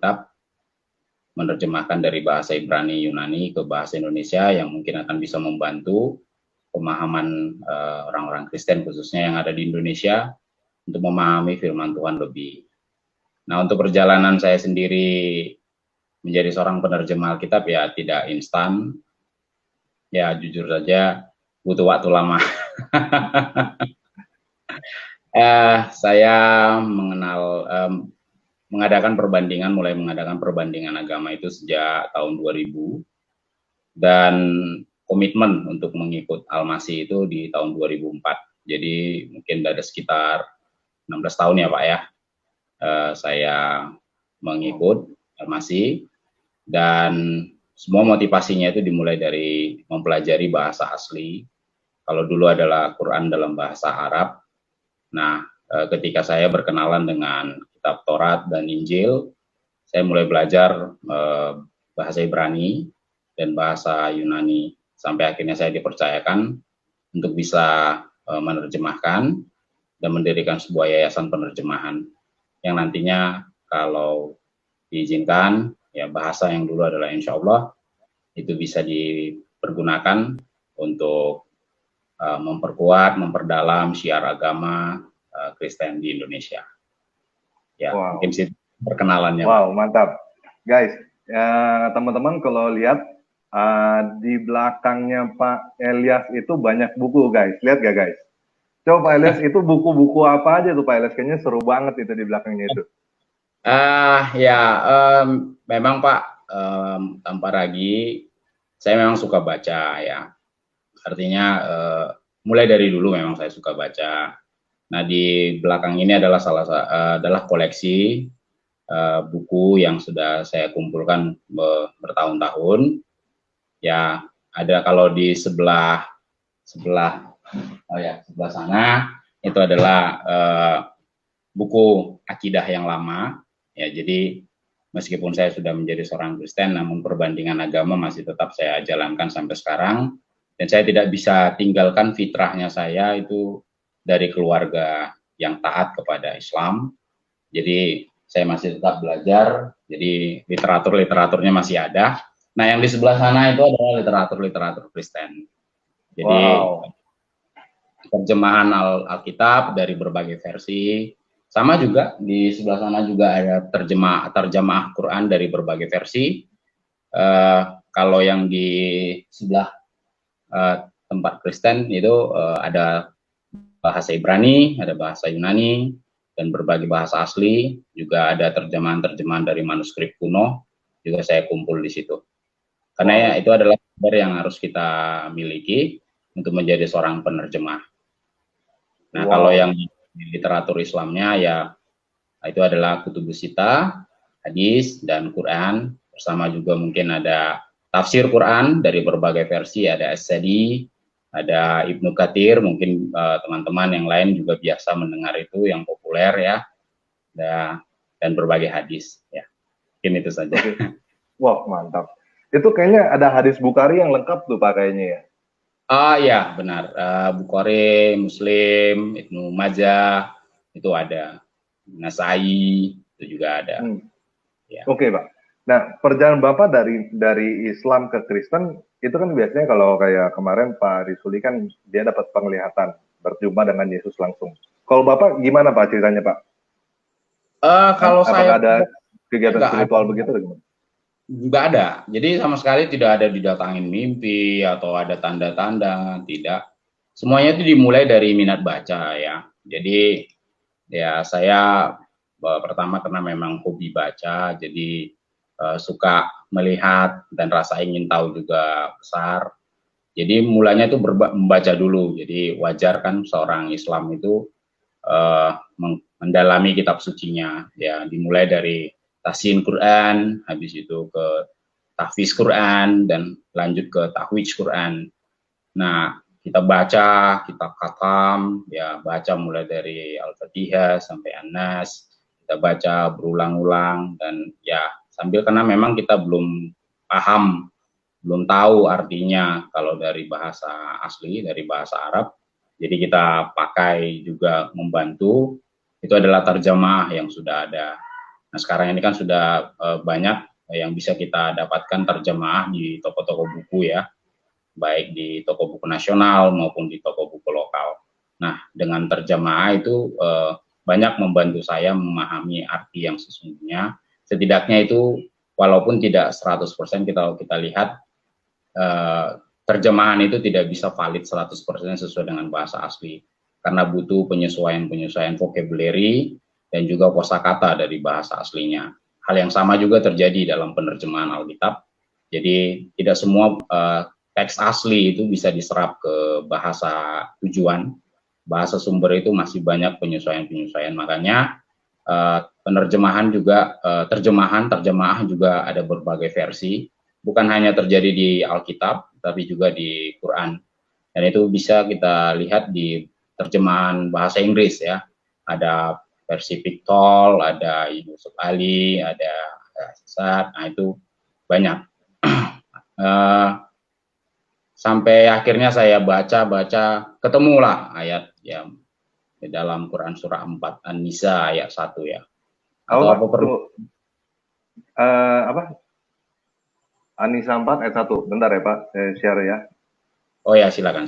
Alkitab, menerjemahkan dari bahasa Ibrani Yunani ke bahasa Indonesia yang mungkin akan bisa membantu pemahaman orang-orang Kristen khususnya yang ada di Indonesia untuk memahami firman Tuhan lebih. Nah, untuk perjalanan saya sendiri menjadi seorang penerjemah Alkitab ya tidak instan. Ya jujur saja butuh waktu lama. Saya mulai mengadakan perbandingan agama itu sejak tahun 2000 dan komitmen untuk mengikut Al-Masih itu di tahun 2004. Jadi mungkin ada sekitar 16 tahun ya Pak ya, saya mengikut Al-Masih dan semua motivasinya itu dimulai dari mempelajari bahasa asli. Kalau dulu adalah Quran dalam bahasa Arab. Nah, ketika saya berkenalan dengan kitab Taurat dan Injil, saya mulai belajar bahasa Ibrani dan bahasa Yunani sampai akhirnya saya dipercayakan untuk bisa menerjemahkan dan mendirikan sebuah yayasan penerjemahan yang nantinya kalau diizinkan ya bahasa yang dulu adalah insya Allah itu bisa dipergunakan untuk memperkuat, memperdalam syiar agama Kristen di Indonesia. Ya, wow. Mungkin sih perkenalannya. Wow, mantap. Guys, teman-teman kalau lihat di belakangnya Pak Elias itu banyak buku, guys. Lihat gak, guys? Coba Pak Elias, itu buku-buku apa aja tuh Pak Elias? Kayaknya seru banget itu di belakangnya itu. Memang Pak, tanpa lagi, saya memang suka baca ya. Artinya mulai dari dulu memang saya suka baca. Nah di belakang ini adalah adalah koleksi buku yang sudah saya kumpulkan bertahun-tahun. Ya ada kalau di sebelah sana itu adalah buku akidah yang lama. Ya jadi meskipun saya sudah menjadi seorang Kristen, namun perbandingan agama masih tetap saya jalankan sampai sekarang. Dan saya tidak bisa tinggalkan fitrahnya saya itu dari keluarga yang taat kepada Islam. Jadi saya masih tetap belajar, jadi literaturnya masih ada. Nah yang di sebelah sana itu adalah literatur Kristen. Jadi terjemahan Alkitab dari berbagai versi. Sama juga di sebelah sana juga ada terjemah Quran dari berbagai versi. Kalau yang di sebelah tempat Kristen itu ada bahasa Ibrani, ada bahasa Yunani, dan berbagai bahasa asli. Juga ada terjemahan-terjemahan dari manuskrip kuno, juga saya kumpul di situ. Karena ya, itu adalah yang harus kita miliki untuk menjadi seorang penerjemah. Nah, kalau yang di literatur Islamnya ya itu adalah Kutubus Sittah, hadis, dan Quran. Bersama juga mungkin ada tafsir Quran dari berbagai versi, ada As-Sadi, ada Ibnu Katsir, mungkin teman-teman yang lain juga biasa mendengar itu yang populer ya, dan berbagai hadis ya. Mungkin itu saja. Wah, mantap. Itu kayaknya ada hadis Bukhari yang lengkap tuh Pak kayaknya ya. Ya benar, Bukhari, Muslim, Ibnu Majah itu ada, Nasai itu juga ada. Ya. Oke Pak. Nah perjalanan Bapak dari Islam ke Kristen itu kan biasanya kalau kayak kemarin Pak Risuli kan dia dapat penglihatan berjumpa dengan Yesus langsung. Kalau Bapak gimana Pak ceritanya Pak? Kalau saya ada kegiatan spiritual begitu atau gimana? Nggak ada. Jadi sama sekali tidak ada didatangin mimpi atau ada tanda-tanda, tidak. Semuanya itu dimulai dari minat baca ya. Jadi ya saya pertama karena memang hobi baca, jadi suka melihat dan rasa ingin tahu juga besar. Jadi mulanya itu membaca dulu. Jadi wajar kan seorang Islam itu mendalami kitab sucinya. Ya dimulai dari tahsin Quran, habis itu ke tahfiz Quran, dan lanjut ke tahwidz Quran. Nah, kita baca, kita khatam, ya baca mulai dari Al-Fatihah sampai An-Nas, kita baca berulang-ulang, dan ya sambil karena memang kita belum paham, belum tahu artinya kalau dari bahasa asli, dari bahasa Arab, jadi kita pakai juga membantu, itu adalah terjemah yang sudah ada. Nah, sekarang ini kan sudah banyak yang bisa kita dapatkan terjemah di toko-toko buku ya, baik di toko buku nasional maupun di toko buku lokal. Nah, dengan terjemah itu banyak membantu saya memahami arti yang sesungguhnya. Setidaknya itu walaupun tidak 100% kita lihat terjemahan itu tidak bisa valid 100% sesuai dengan bahasa asli karena butuh penyesuaian-penyesuaian vocabulary dan juga kosakata dari bahasa aslinya. Hal yang sama juga terjadi dalam penerjemahan Alkitab. Jadi tidak semua teks asli itu bisa diserap ke bahasa tujuan. Bahasa sumber itu masih banyak penyesuaian-penyesuaian. Makanya penerjemahan juga terjemahan juga ada berbagai versi. Bukan hanya terjadi di Alkitab, tapi juga di Quran. Dan itu bisa kita lihat di terjemahan bahasa Inggris ya. Ada versi Pictol, ada Yusuf Ali, ada Sesat, nah itu banyak. Sampai akhirnya saya baca, ketemulah ayat ya di dalam Quran surah 4 An-Nisa ayat 1 ya. Atau apa perlu? Apa? Anisa 4 ayat 1. Bentar ya Pak, saya share ya. Oh ya, silakan.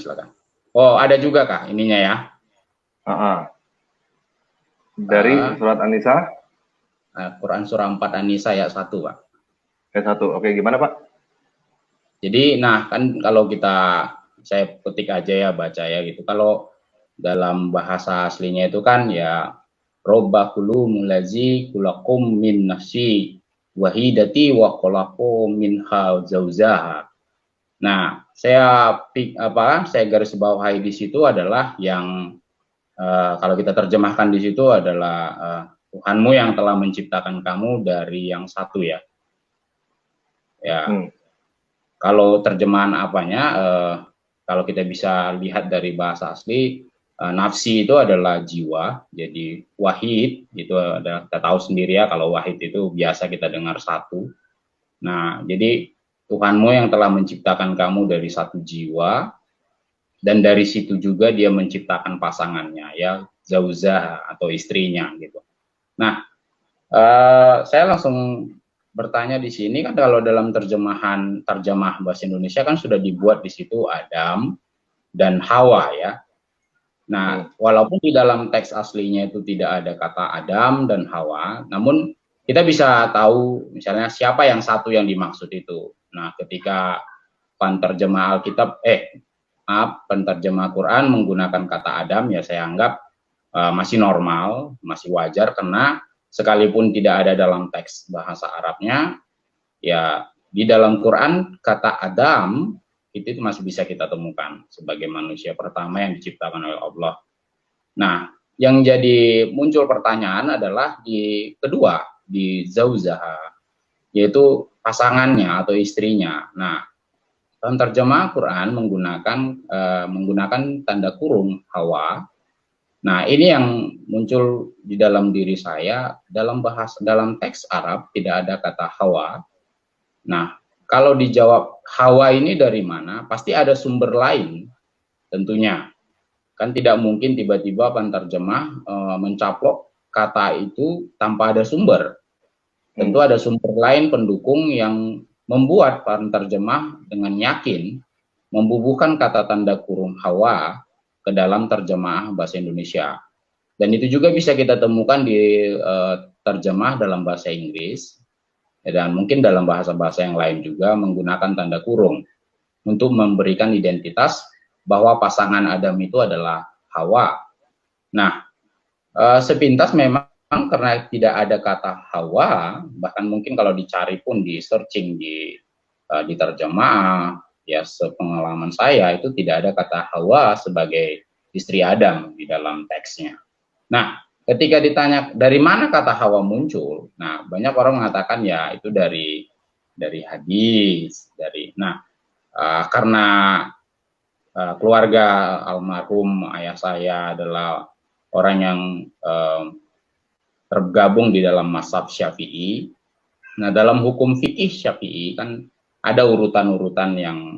Oh, ada juga Kak ininya ya. Dari surat Anisa? Quran surah 4 An-Nisa ayat 1, Pak. Ayat 1. Oke, gimana Pak? Jadi, nah kan kalau saya ketik aja ya, baca ya gitu. Kalau dalam bahasa aslinya itu kan ya robbakulu mulazi kulakum min nafsi wahidati wa khalaqu minha zauzaha. Nah, saya garis bawahi di situ adalah yang kalau kita terjemahkan di situ adalah Tuhanmu yang telah menciptakan kamu dari yang satu ya. Ya. Kalau terjemahan apanya, kalau kita bisa lihat dari bahasa asli, nafsi itu adalah jiwa, jadi wahid itu adalah kita tahu sendiri ya kalau wahid itu biasa kita dengar satu. Nah, jadi Tuhanmu yang telah menciptakan kamu dari satu jiwa dan dari situ juga dia menciptakan pasangannya ya, zauzah atau istrinya gitu. Nah, saya langsung bertanya di sini kan kalau dalam terjemah bahasa Indonesia kan sudah dibuat di situ Adam dan Hawa ya. Nah, walaupun di dalam teks aslinya itu tidak ada kata Adam dan Hawa, namun kita bisa tahu misalnya siapa yang satu yang dimaksud itu. Nah, ketika penterjemah Quran menggunakan kata Adam ya saya anggap masih normal, masih wajar karena sekalipun tidak ada dalam teks bahasa Arabnya, ya di dalam Quran kata Adam itu masih bisa kita temukan sebagai manusia pertama yang diciptakan oleh Allah. Nah, yang jadi muncul pertanyaan adalah di kedua, di zauzaha, yaitu pasangannya atau istrinya. Nah, terjemah Quran menggunakan tanda kurung Hawa. Nah, ini yang muncul di dalam diri saya dalam teks Arab tidak ada kata Hawa. Nah, kalau dijawab Hawa ini dari mana? Pasti ada sumber lain tentunya. Kan tidak mungkin tiba-tiba penerjemah mencaplok kata itu tanpa ada sumber. Tentu ada sumber lain pendukung yang membuat penerjemah dengan yakin membubuhkan kata tanda kurung Hawa ke dalam terjemah bahasa Indonesia. Dan itu juga bisa kita temukan di terjemah dalam bahasa Inggris dan mungkin dalam bahasa-bahasa yang lain juga menggunakan tanda kurung untuk memberikan identitas bahwa pasangan Adam itu adalah Hawa. Nah, sepintas memang karena tidak ada kata Hawa, bahkan mungkin kalau dicari pun di searching di terjemah, ya sepengalaman saya itu tidak ada kata Hawa sebagai istri Adam di dalam teksnya. Nah, ketika ditanya dari mana kata Hawa muncul, nah banyak orang mengatakan ya itu dari hadis, karena keluarga almarhum ayah saya adalah orang yang tergabung di dalam mazhab Syafi'i. Nah, dalam hukum fikih Syafi'i kan ada urutan-urutan yang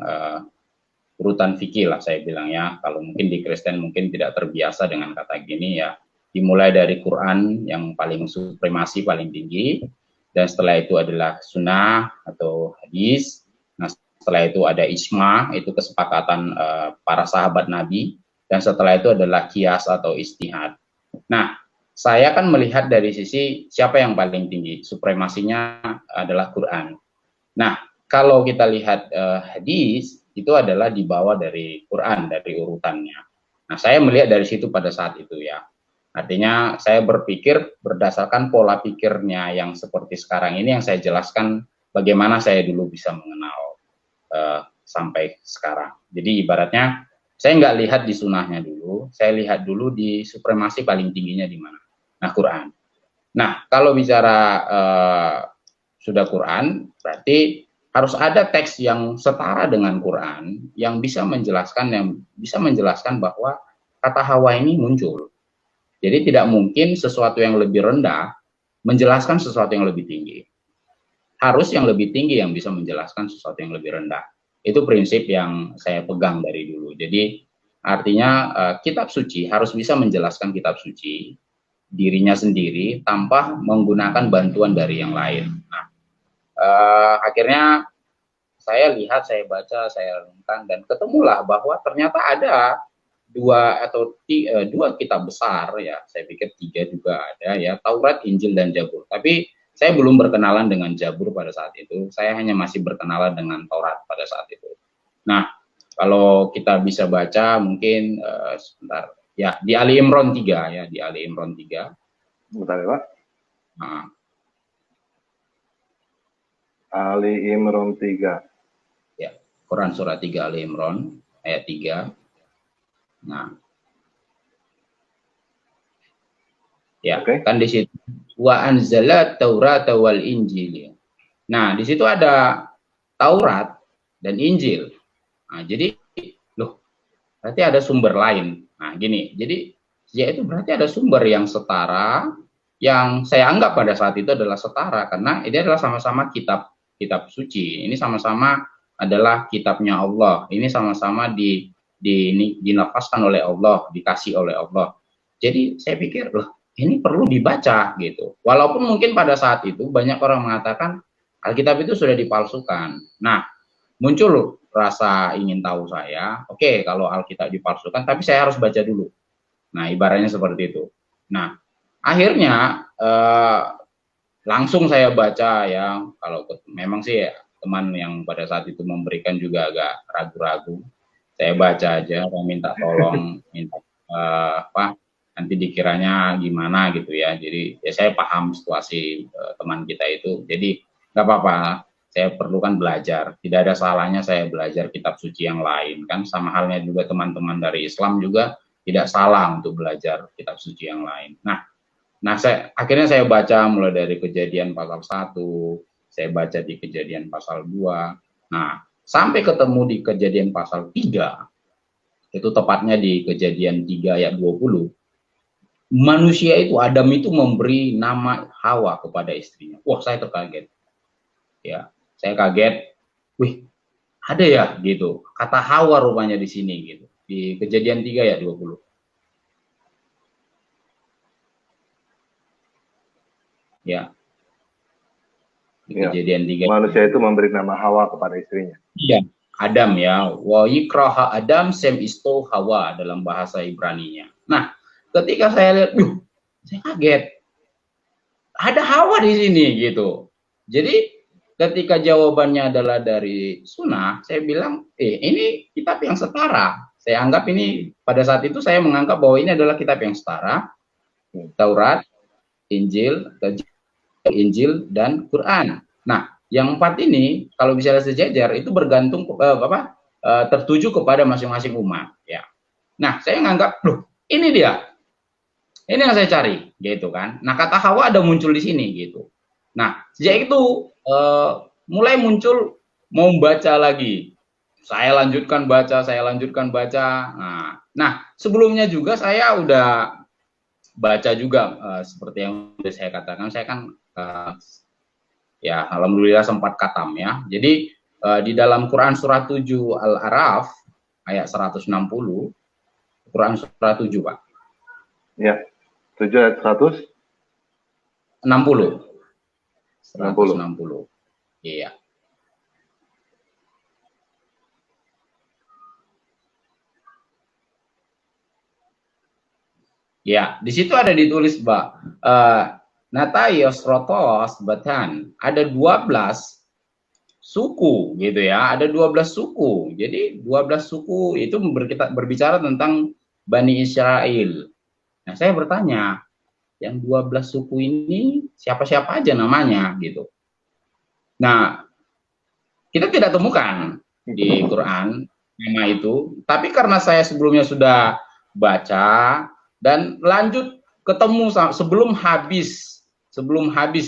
urutan fikih lah saya bilang ya. Kalau mungkin di Kristen mungkin tidak terbiasa dengan kata gini ya. dimulai dari Quran yang paling supremasi, paling tinggi, dan setelah itu adalah sunnah atau hadis. Nah, setelah itu ada ijma, itu kesepakatan para sahabat Nabi, dan setelah itu adalah qiyas atau ijtihad. Nah, saya kan melihat dari sisi siapa yang paling tinggi, supremasinya adalah Quran. Nah, kalau kita lihat hadis, itu adalah dibawa dari Quran, dari urutannya. Nah, saya melihat dari situ pada saat itu ya. Artinya saya berpikir berdasarkan pola pikirnya yang seperti sekarang ini yang saya jelaskan bagaimana saya dulu bisa mengenal sampai sekarang. Jadi ibaratnya saya nggak lihat di sunahnya dulu, saya lihat dulu di supremasi paling tingginya di mana. Nah, Quran. Nah, kalau bicara sudah Quran, berarti harus ada teks yang setara dengan Quran yang bisa menjelaskan bahwa kata Hawa ini muncul. Jadi tidak mungkin sesuatu yang lebih rendah menjelaskan sesuatu yang lebih tinggi. Harus yang lebih tinggi yang bisa menjelaskan sesuatu yang lebih rendah. Itu prinsip yang saya pegang dari dulu. Jadi artinya kitab suci harus bisa menjelaskan kitab suci dirinya sendiri tanpa menggunakan bantuan dari yang lain. Nah, akhirnya saya lihat, saya baca, saya renungkan, dan ketemulah bahwa ternyata ada dua kitab besar ya, saya pikir tiga juga ada ya, Taurat, Injil, dan Zabur. Tapi saya belum berkenalan dengan Zabur pada saat itu, saya hanya masih berkenalan dengan Taurat pada saat itu. Nah, kalau kita bisa baca mungkin sebentar ya, di Ali Imran 3 ya, di Ali Imran 3. Bentar ya, Pak. Nah, Ali Imran 3. ya, Quran surat 3 Ali Imran ayat 3. Nah, ya, kan di situ wa anzala Taurata wal Injil. Nah, di situ ada Taurat dan Injil. Nah, jadi loh, berarti ada sumber lain. Nah, gini, jadi ya itu berarti ada sumber yang setara, yang saya anggap pada saat itu adalah setara karena ini adalah sama-sama kitab suci. Ini sama-sama adalah kitabnya Allah. Ini sama-sama dinafaskan oleh Allah, dikasih oleh Allah. Jadi saya pikir loh, ini perlu dibaca gitu. Walaupun mungkin pada saat itu banyak orang mengatakan Alkitab itu sudah dipalsukan. Nah, muncul rasa ingin tahu saya, oke, kalau Alkitab dipalsukan, tapi saya harus baca dulu. Nah, ibaratnya seperti itu. Nah, akhirnya langsung saya baca ya, kalau memang sih ya, teman yang pada saat itu memberikan juga agak ragu-ragu. Saya baca aja, saya minta tolong, minta nanti dikiranya gimana gitu ya. Jadi ya saya paham situasi teman kita itu. Jadi nggak apa-apa, saya perlukan belajar. Tidak ada salahnya saya belajar kitab suci yang lain kan. Sama halnya juga teman-teman dari Islam juga tidak salah untuk belajar kitab suci yang lain. Nah, akhirnya saya baca mulai dari Kejadian pasal 1, saya baca di Kejadian pasal 2. Nah, sampai ketemu di Kejadian pasal 3, itu tepatnya di Kejadian 3 ayat 20, manusia itu, Adam itu memberi nama Hawa kepada istrinya. Wah, saya terkaget. Ya, saya kaget. Wih, ada ya gitu. Kata Hawa rupanya di sini gitu. Di Kejadian 3 ayat 20. Ya. Di Kejadian 3. Manusia itu memberi nama Hawa kepada istrinya. Iya, Adam ya. Wa yikraha Adam sem isto Hawa dalam bahasa Ibraninya. Nah, ketika saya lihat, saya kaget. Ada Hawa di sini gitu. Jadi ketika jawabannya adalah dari sunnah, saya bilang, ini kitab yang setara. Saya anggap ini, pada saat itu saya menganggap bahwa ini adalah kitab yang setara. Taurat, Injil, dan Quran. Nah, yang 4 ini kalau bisa sejajar itu bergantung tertuju kepada masing-masing umat ya. Nah, saya menganggap loh, ini dia. Ini yang saya cari gitu kan. Nah, kata Hawa ada muncul di sini gitu. Nah, sejak itu mulai muncul mau baca lagi. Saya lanjutkan baca. Nah, sebelumnya juga saya udah baca juga seperti yang sudah saya katakan, saya kan ya alhamdulillah sempat khatam ya. Jadi di dalam Quran surat 7 Al-A'raf ayat 160, Quran surat 7, Pak. Ya. 7 ayat 160. 160. Iya. Ya, di situ ada ditulis, Mbak. Natayos Rotos Batan. Ada 12 suku gitu ya, ada 12 suku. Jadi 12 suku itu berbicara tentang Bani Israel. Nah, saya bertanya, yang 12 suku ini siapa-siapa aja namanya gitu. Nah, kita tidak temukan di Quran nama itu, tapi karena saya sebelumnya sudah baca dan lanjut ketemu sebelum habis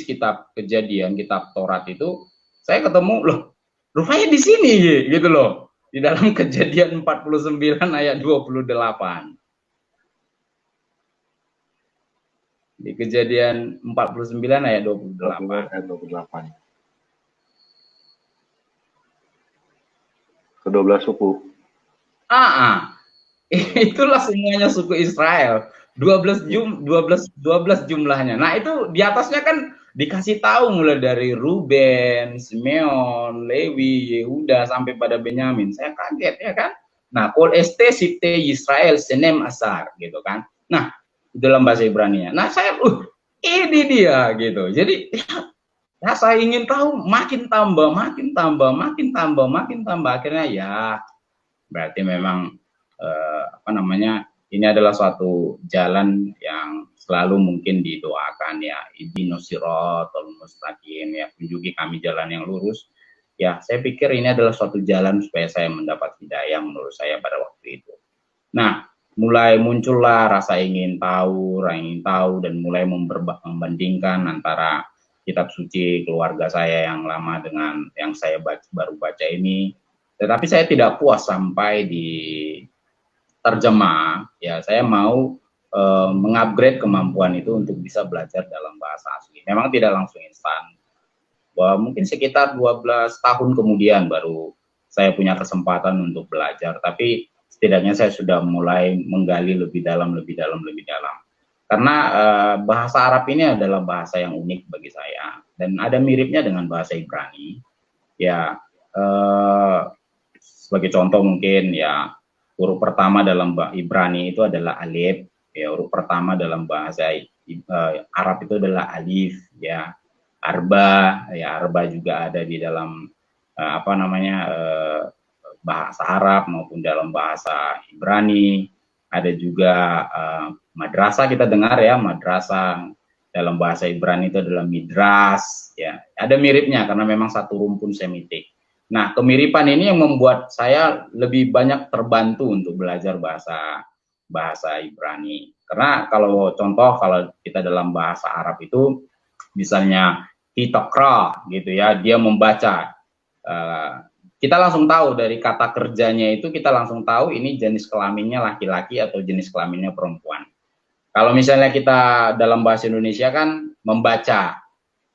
kitab Kejadian, kitab Taurat itu, saya ketemu loh, rupanya di sini gitu loh, di dalam Kejadian 49 ayat 28. Di Kejadian 49 ayat 28. Ayat 28. Ke-12 suku. Itulah semuanya suku Israel. 12 jumlahnya. Nah, itu di atasnya kan dikasih tahu mulai dari Ruben, Simeon, Lewi, Yehuda sampai pada Benyamin. Saya kaget ya kan. Nah, kol este sifte Israel senem asar gitu kan. Nah, dalam bahasa Ibrani-nya. Nah, saya ini dia gitu. Jadi ya saya ingin tahu, makin tambah. Akhirnya ya berarti memang ini adalah suatu jalan yang selalu mungkin didoakan ya, ihdinas siratal mustaqim ya, tunjuki kami jalan yang lurus. Ya, saya pikir ini adalah suatu jalan supaya saya mendapat hidayah menurut saya pada waktu itu. Nah, mulai muncullah rasa ingin tahu dan mulai membandingkan antara kitab suci keluarga saya yang lama dengan yang saya baru baca ini. Tetapi saya tidak puas sampai di terjemah, ya saya mau mengupgrade kemampuan itu untuk bisa belajar dalam bahasa asli. Memang tidak langsung instan. Bahwa mungkin sekitar 12 tahun kemudian baru saya punya kesempatan untuk belajar, tapi setidaknya saya sudah mulai menggali lebih dalam. Karena bahasa Arab ini adalah bahasa yang unik bagi saya dan ada miripnya dengan bahasa Ibrani. Ya, sebagai contoh mungkin ya, huruf pertama dalam Ibrani itu adalah alif, ya, huruf pertama dalam bahasa Arab itu adalah alif, ya. Arba juga ada di dalam bahasa Arab maupun dalam bahasa Ibrani. Ada juga madrasah, kita dengar ya, madrasah dalam bahasa Ibrani itu adalah midras, ya. Ada miripnya karena memang satu rumpun semitik. Nah, kemiripan ini yang membuat saya lebih banyak terbantu untuk belajar bahasa Ibrani. Karena kalau kita dalam bahasa Arab itu, misalnya hitokra gitu ya, dia membaca. Kita langsung tahu dari kata kerjanya itu, kita langsung tahu ini jenis kelaminnya laki-laki atau jenis kelaminnya perempuan. Kalau misalnya kita dalam bahasa Indonesia kan membaca.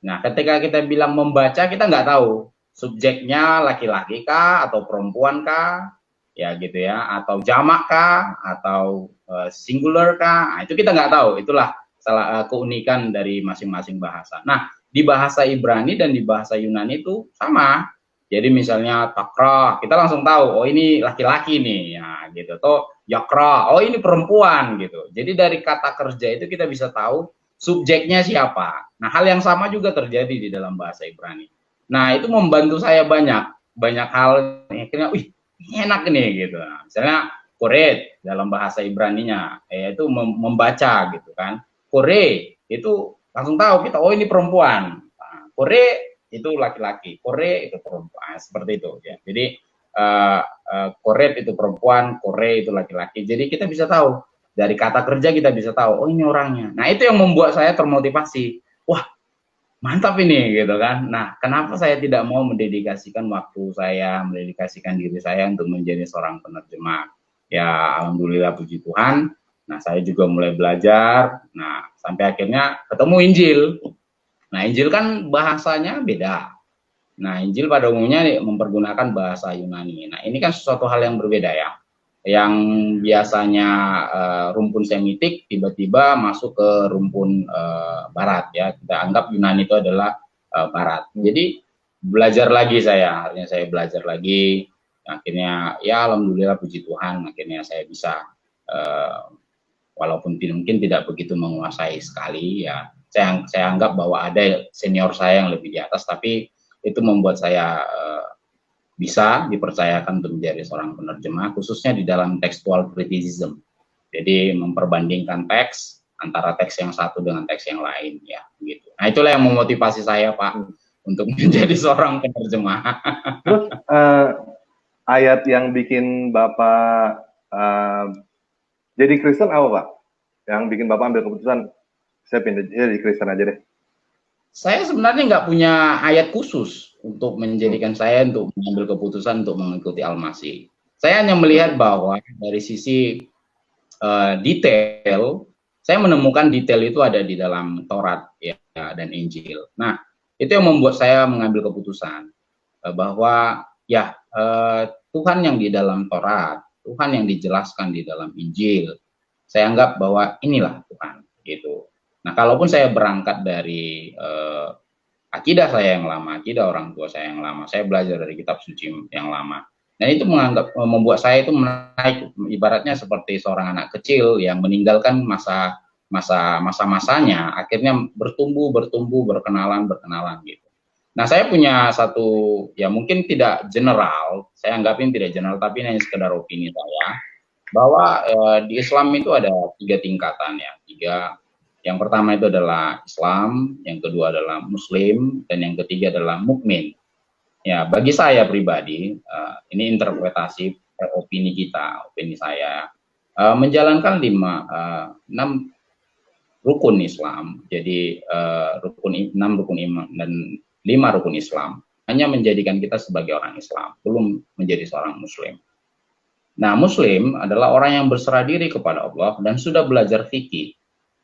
Nah, ketika kita bilang membaca, kita nggak tahu subjeknya laki-laki kah atau perempuan kah, ya gitu ya, atau jamak kah atau singular kah. Nah, itu kita nggak tahu. Itulah salah keunikan dari masing-masing bahasa. Nah, di bahasa Ibrani dan di bahasa Yunani itu sama. Jadi misalnya takra, kita langsung tahu, oh ini laki-laki nih, ya gitu. Atau yakra, oh ini perempuan gitu. Jadi dari kata kerja itu kita bisa tahu subjeknya siapa. Nah, hal yang sama juga terjadi di dalam bahasa Ibrani. Nah, itu membantu saya banyak hal, akhirnya, enak nih gitu. Nah, misalnya koret dalam bahasa Ibraninya, yaitu membaca gitu kan. Kore itu langsung tahu kita, oh ini perempuan. Nah, kore itu laki-laki, kore itu perempuan, seperti itu ya. Jadi koret itu perempuan, kore itu laki-laki. Jadi kita bisa tahu dari kata kerja, kita bisa tahu, oh ini orangnya. Nah, itu yang membuat saya termotivasi. Wah, mantap ini gitu kan. Nah, kenapa saya tidak mau mendedikasikan waktu saya, mendedikasikan diri saya untuk menjadi seorang penerjemah? Ya, alhamdulillah, puji Tuhan. Nah, saya juga mulai belajar. Nah, sampai akhirnya ketemu Injil. Nah, Injil kan bahasanya beda. Nah, Injil pada umumnya mempergunakan bahasa Yunani. Nah, ini kan sesuatu hal yang berbeda ya. yang biasanya rumpun Semitik tiba-tiba masuk ke rumpun Barat ya. Kita anggap Yunani itu adalah Barat. Jadi belajar lagi saya, akhirnya saya belajar lagi. Akhirnya ya alhamdulillah puji Tuhan, akhirnya saya bisa walaupun mungkin tidak begitu menguasai sekali ya. Saya anggap bahwa ada senior saya yang lebih di atas, tapi itu membuat saya bisa dipercayakan untuk menjadi seorang penerjemah, khususnya di dalam textual criticism. Jadi memperbandingkan teks antara teks yang satu dengan teks yang lain, ya, gitu. Nah, itulah yang memotivasi saya, Pak, untuk menjadi seorang penerjemah. Terus ayat yang bikin Bapak jadi Kristen apa, Pak? Yang bikin Bapak ambil keputusan, saya pindah jadi Kristen aja deh. Saya sebenarnya nggak punya ayat khusus untuk menjadikan saya untuk mengambil keputusan untuk mengikuti Al-Masih. Saya hanya melihat bahwa dari sisi detail, saya menemukan detail itu ada di dalam Taurat ya, dan Injil. Nah, itu yang membuat saya mengambil keputusan bahwa ya Tuhan yang di dalam Taurat, Tuhan yang dijelaskan di dalam Injil, saya anggap bahwa inilah Tuhan, gitu. Nah, kalaupun saya berangkat dari akidah saya yang lama, akidah orang tua saya yang lama, saya belajar dari kitab suci yang lama. Dan itu membuat saya itu menaik, ibaratnya seperti seorang anak kecil yang meninggalkan masa-masanya, akhirnya bertumbuh, berkenalan gitu. Nah, saya punya satu, ya mungkin tidak general, saya anggapin tidak general, tapi ini hanya sekedar opini saya, bahwa di Islam itu ada 3 tingkatan ya, yang pertama itu adalah Islam, yang kedua adalah Muslim, dan yang ketiga adalah mukmin. Ya, bagi saya pribadi, ini interpretasi opini saya, menjalankan 6 rukun Islam, jadi 6 rukun iman dan 5 rukun Islam, hanya menjadikan kita sebagai orang Islam, belum menjadi seorang Muslim. Nah, Muslim adalah orang yang berserah diri kepada Allah dan sudah belajar fikih.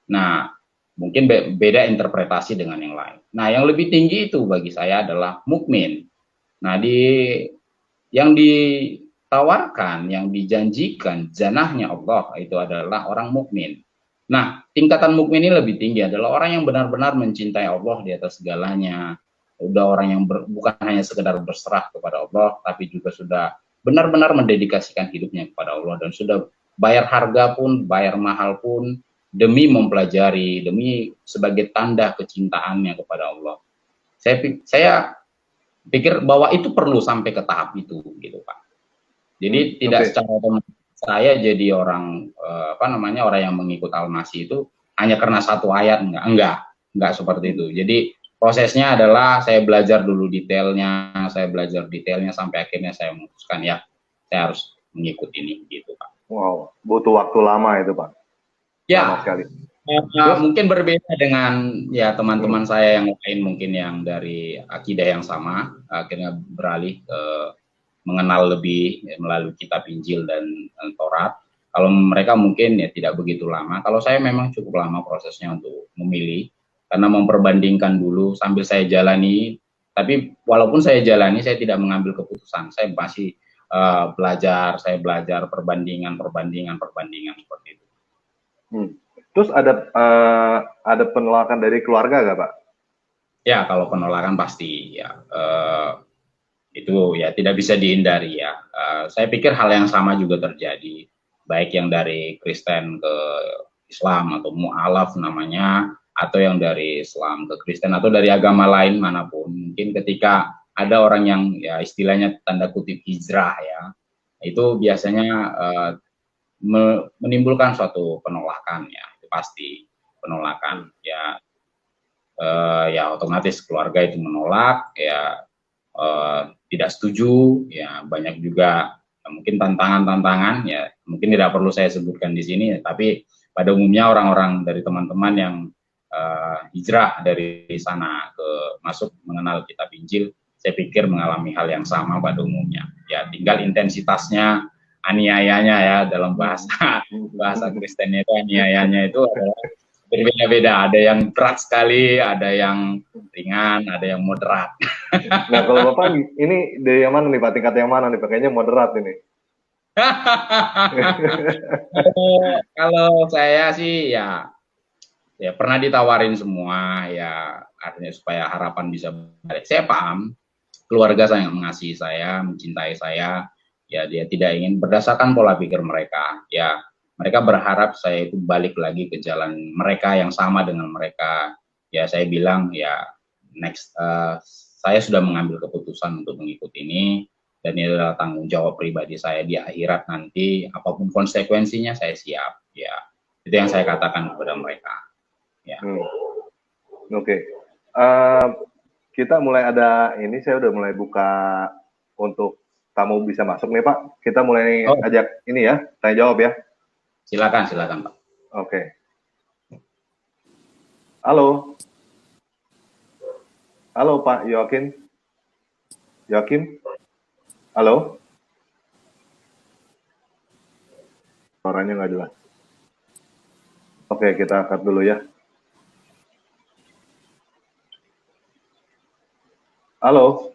Nah, mungkin beda interpretasi dengan yang lain. Nah, yang lebih tinggi itu bagi saya adalah mukmin. Nah, yang ditawarkan, yang dijanjikan janahnya Allah itu adalah orang mukmin. Nah, tingkatan mukmin ini lebih tinggi, adalah orang yang benar-benar mencintai Allah di atas segalanya. Udah orang yang bukan hanya sekedar berserah kepada Allah, tapi juga sudah benar-benar mendedikasikan hidupnya kepada Allah dan sudah bayar harga pun, bayar mahal pun, demi mempelajari, demi sebagai tanda kecintaannya kepada Allah. Saya pikir bahwa itu perlu sampai ke tahap itu, gitu Pak. Jadi tidak secara otomatis saya jadi orang orang yang mengikut Al-Masih itu hanya karena satu ayat, enggak seperti itu. Jadi prosesnya adalah saya belajar dulu detailnya, sampai akhirnya saya memutuskan ya saya harus mengikuti ini, gitu Pak. Wow, butuh waktu lama itu Pak. Ya, mungkin berbeda dengan ya teman-teman saya yang lain, mungkin yang dari akidah yang sama, akhirnya beralih ke mengenal lebih melalui kitab Injil dan Taurat. Kalau mereka mungkin ya tidak begitu lama. Kalau saya memang cukup lama prosesnya untuk memilih, karena memperbandingkan dulu sambil saya jalani. Tapi walaupun saya jalani, saya tidak mengambil keputusan. Saya masih saya belajar perbandingan seperti itu. Terus ada penolakan dari keluarga nggak Pak? Ya, kalau penolakan pasti ya itu ya tidak bisa dihindari ya. Saya pikir hal yang sama juga terjadi, baik yang dari Kristen ke Islam atau mu'alaf namanya, atau yang dari Islam ke Kristen atau dari agama lain manapun. Mungkin ketika ada orang yang ya istilahnya tanda kutip hijrah ya, itu biasanya menimbulkan suatu penolakan ya, itu pasti penolakan ya. Ya otomatis keluarga itu menolak ya, tidak setuju ya, banyak juga ya, mungkin tantangan ya, mungkin tidak perlu saya sebutkan di sini ya, tapi pada umumnya orang-orang dari teman-teman yang hijrah dari sana ke masuk mengenal kitab Injil, saya pikir mengalami hal yang sama pada umumnya ya, tinggal intensitasnya, aniayanya ya, dalam bahasa Kristennya itu aniayanya itu adalah berbeda-beda, ada yang berat sekali, ada yang ringan, ada yang moderat. Nah, kalau Bapak ini dari yang mana nih Pak? Tingkat yang mana nih Pak? Kayaknya moderat ini. Kalau saya sih ya pernah ditawarin semua ya, artinya supaya harapan bisa balik. Saya paham keluarga saya yang mengasihi saya, mencintai saya, ya dia tidak ingin berdasarkan pola pikir mereka. Ya mereka berharap saya itu balik lagi ke jalan mereka yang sama dengan mereka. Ya saya bilang ya next, saya sudah mengambil keputusan untuk mengikuti ini, dan ini adalah tanggung jawab pribadi saya di akhirat nanti, apapun konsekuensinya saya siap. Ya itu yang saya katakan kepada mereka. Ya. Oke. Okay. Kita mulai ada ini, saya udah mulai buka untuk tamu bisa masuk nih Pak. Kita mulai ajak ini ya, tanya jawab ya. Silakan Pak. Oke. Okay. Halo. Halo Pak Yoakim. Halo. Suaranya nggak jelas. Oke, kita angkat dulu ya. Halo.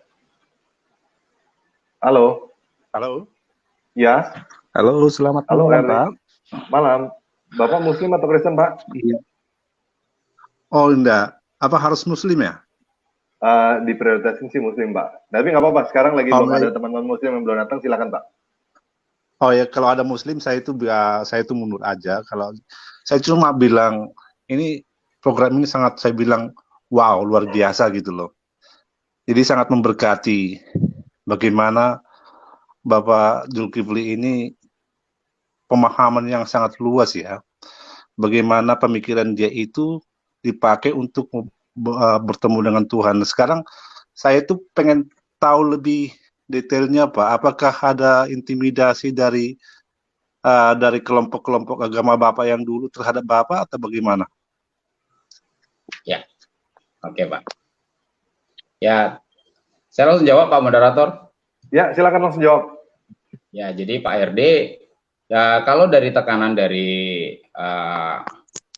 Ya. Halo, selamat malam Pak. Malam. Bapak Muslim atau Kristen Pak? Iya. Oh enggak, apa harus Muslim ya? Diprioritasin sih Muslim Pak. Tapi nggak apa-apa. Sekarang lagi belum ada teman-teman Muslim yang belum datang, silakan Pak. Oh ya, kalau ada Muslim saya itu mundur aja. Kalau saya cuma bilang ini program ini sangat, saya bilang wow, luar biasa gitu loh. Jadi sangat memberkati. Bagaimana Bapak Zulkifli ini pemahaman yang sangat luas ya. Bagaimana pemikiran dia itu dipakai untuk bertemu dengan Tuhan. Sekarang saya tuh pengen tahu lebih detailnya Pak. Apakah ada intimidasi dari kelompok-kelompok agama Bapak yang dulu terhadap Bapak atau bagaimana? Ya, oke Pak. Ya, saya langsung jawab Pak Moderator. Ya, silakan langsung jawab. Ya, jadi Pak RD, ya kalau dari tekanan dari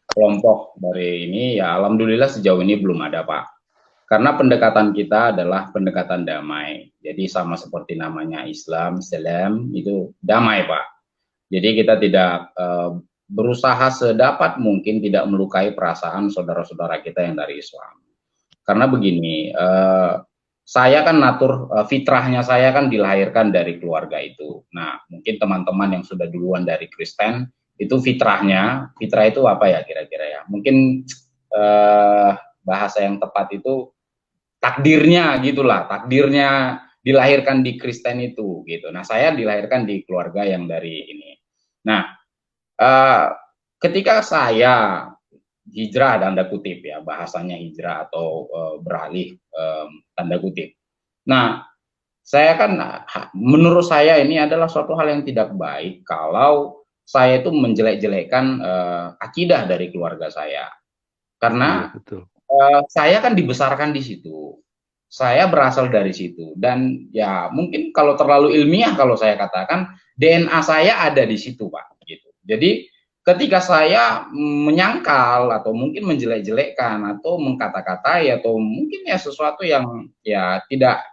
kelompok dari ini, ya alhamdulillah sejauh ini belum ada Pak. Karena pendekatan kita adalah pendekatan damai. Jadi sama seperti namanya Islam, Salam, itu damai Pak. Jadi kita tidak berusaha sedapat mungkin tidak melukai perasaan saudara-saudara kita yang dari Islam. Karena begini, saya kan fitrahnya saya kan dilahirkan dari keluarga itu. Nah, mungkin teman-teman yang sudah duluan dari Kristen, itu fitrah itu apa ya kira-kira ya? Mungkin bahasa yang tepat itu takdirnya gitulah, takdirnya dilahirkan di Kristen itu gitu. Nah, saya dilahirkan di keluarga yang dari ini. Nah, ketika saya hijrah tanda kutip ya, bahasanya hijrah atau beralih tanda kutip. Nah, saya kan menurut saya ini adalah suatu hal yang tidak baik kalau saya itu menjelek-jelekkan akidah dari keluarga saya. Karena saya kan dibesarkan di situ. Saya berasal dari situ dan ya mungkin kalau terlalu ilmiah kalau saya katakan DNA saya ada di situ Pak gitu. Jadi ketika saya menyangkal atau mungkin menjelek-jelekkan atau mengkata-katai atau mungkin ya sesuatu yang ya tidak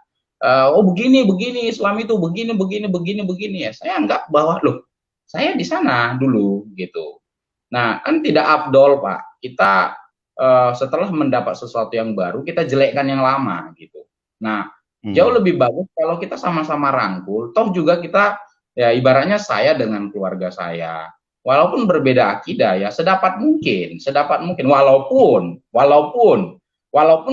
oh begini Islam itu begini ya, saya anggap bahwa loh saya di sana dulu gitu. Nah kan tidak afdol Pak, kita setelah mendapat sesuatu yang baru kita jelekkan yang lama gitu. Nah jauh lebih bagus kalau kita sama-sama rangkul, toh juga kita ya ibaratnya saya dengan keluarga saya walaupun berbeda akidah ya sedapat mungkin walaupun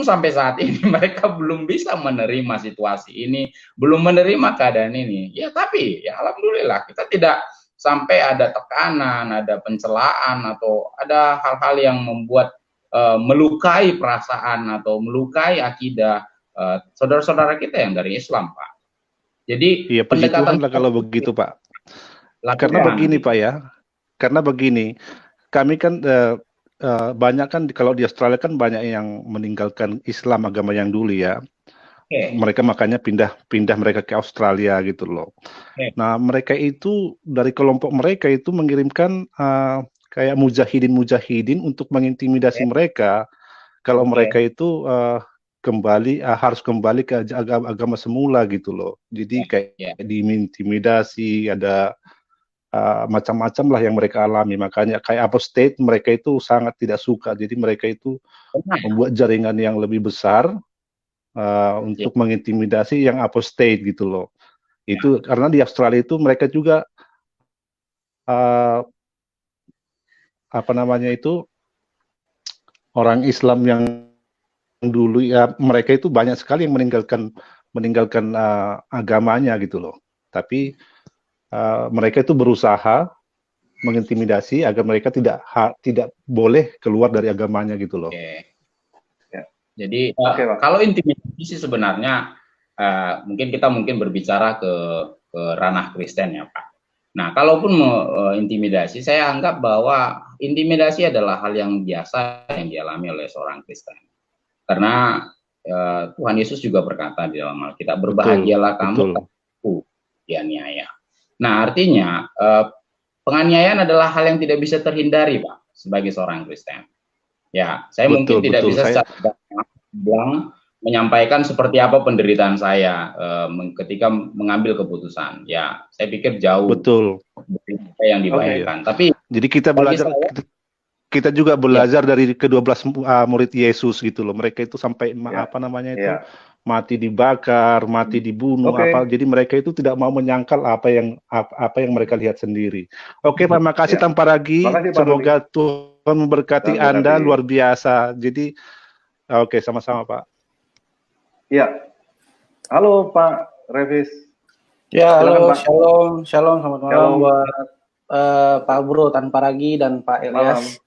sampai saat ini mereka belum bisa menerima situasi ini, belum menerima keadaan ini ya, tapi ya alhamdulillah kita tidak sampai ada tekanan, ada pencelaan atau ada hal-hal yang membuat melukai perasaan atau melukai akidah saudara-saudara kita yang dari Islam Pak. Jadi iya, pendekatan kalau begitu Pak. Karena begini Pak ya, karena begini, kami kan banyak kan kalau di Australia kan banyak yang meninggalkan Islam agama yang dulu ya. Mereka makanya pindah mereka ke Australia gitu loh. Nah mereka itu dari kelompok mereka itu mengirimkan kayak mujahidin untuk mengintimidasi mereka kalau mereka itu harus kembali ke agama semula gitu loh. Jadi kayak diintimidasi, ada macam-macam lah yang mereka alami. Makanya kayak apostate mereka itu sangat tidak suka. Jadi mereka itu membuat jaringan yang lebih besar untuk mengintimidasi yang apostate gitu loh. Itu karena di Australia itu mereka juga apa namanya itu orang Islam yang dulu ya, mereka itu banyak sekali yang meninggalkan agamanya gitu loh. Tapi mereka itu berusaha mengintimidasi agar mereka tidak boleh keluar dari agamanya gitu loh. Jadi kalau intimidasi sih sebenarnya mungkin kita berbicara ke ranah Kristen ya Pak. Nah, kalaupun intimidasi, saya anggap bahwa intimidasi adalah hal yang biasa yang dialami oleh seorang Kristen. Karena Tuhan Yesus juga berkata di dalam Alkitab, berbahagialah kamu kalau dianiaya. Nah, artinya penganiayaan adalah hal yang tidak bisa terhindari, Pak, sebagai seorang Kristen. Ya, saya mungkin tidak bisa secara gamblang menyampaikan seperti apa penderitaan saya ketika mengambil keputusan. Ya, saya pikir jauh dari apa yang dibayangkan. Tapi jadi kita juga belajar dari ke-12 murid Yesus gitu loh. Mereka itu sampai apa namanya itu mati dibakar, mati dibunuh jadi mereka itu tidak mau menyangkal apa yang mereka lihat sendiri. Oke, Pak, makasih tanpa lagi. Semoga Tuhan memberkati Anda luar biasa. Jadi oke, sama-sama, Pak. Ya. Halo Pak Revis. Ya, halo, shalom, selamat malam buat Pak Bro Tanpa Ragi dan Pak Elias.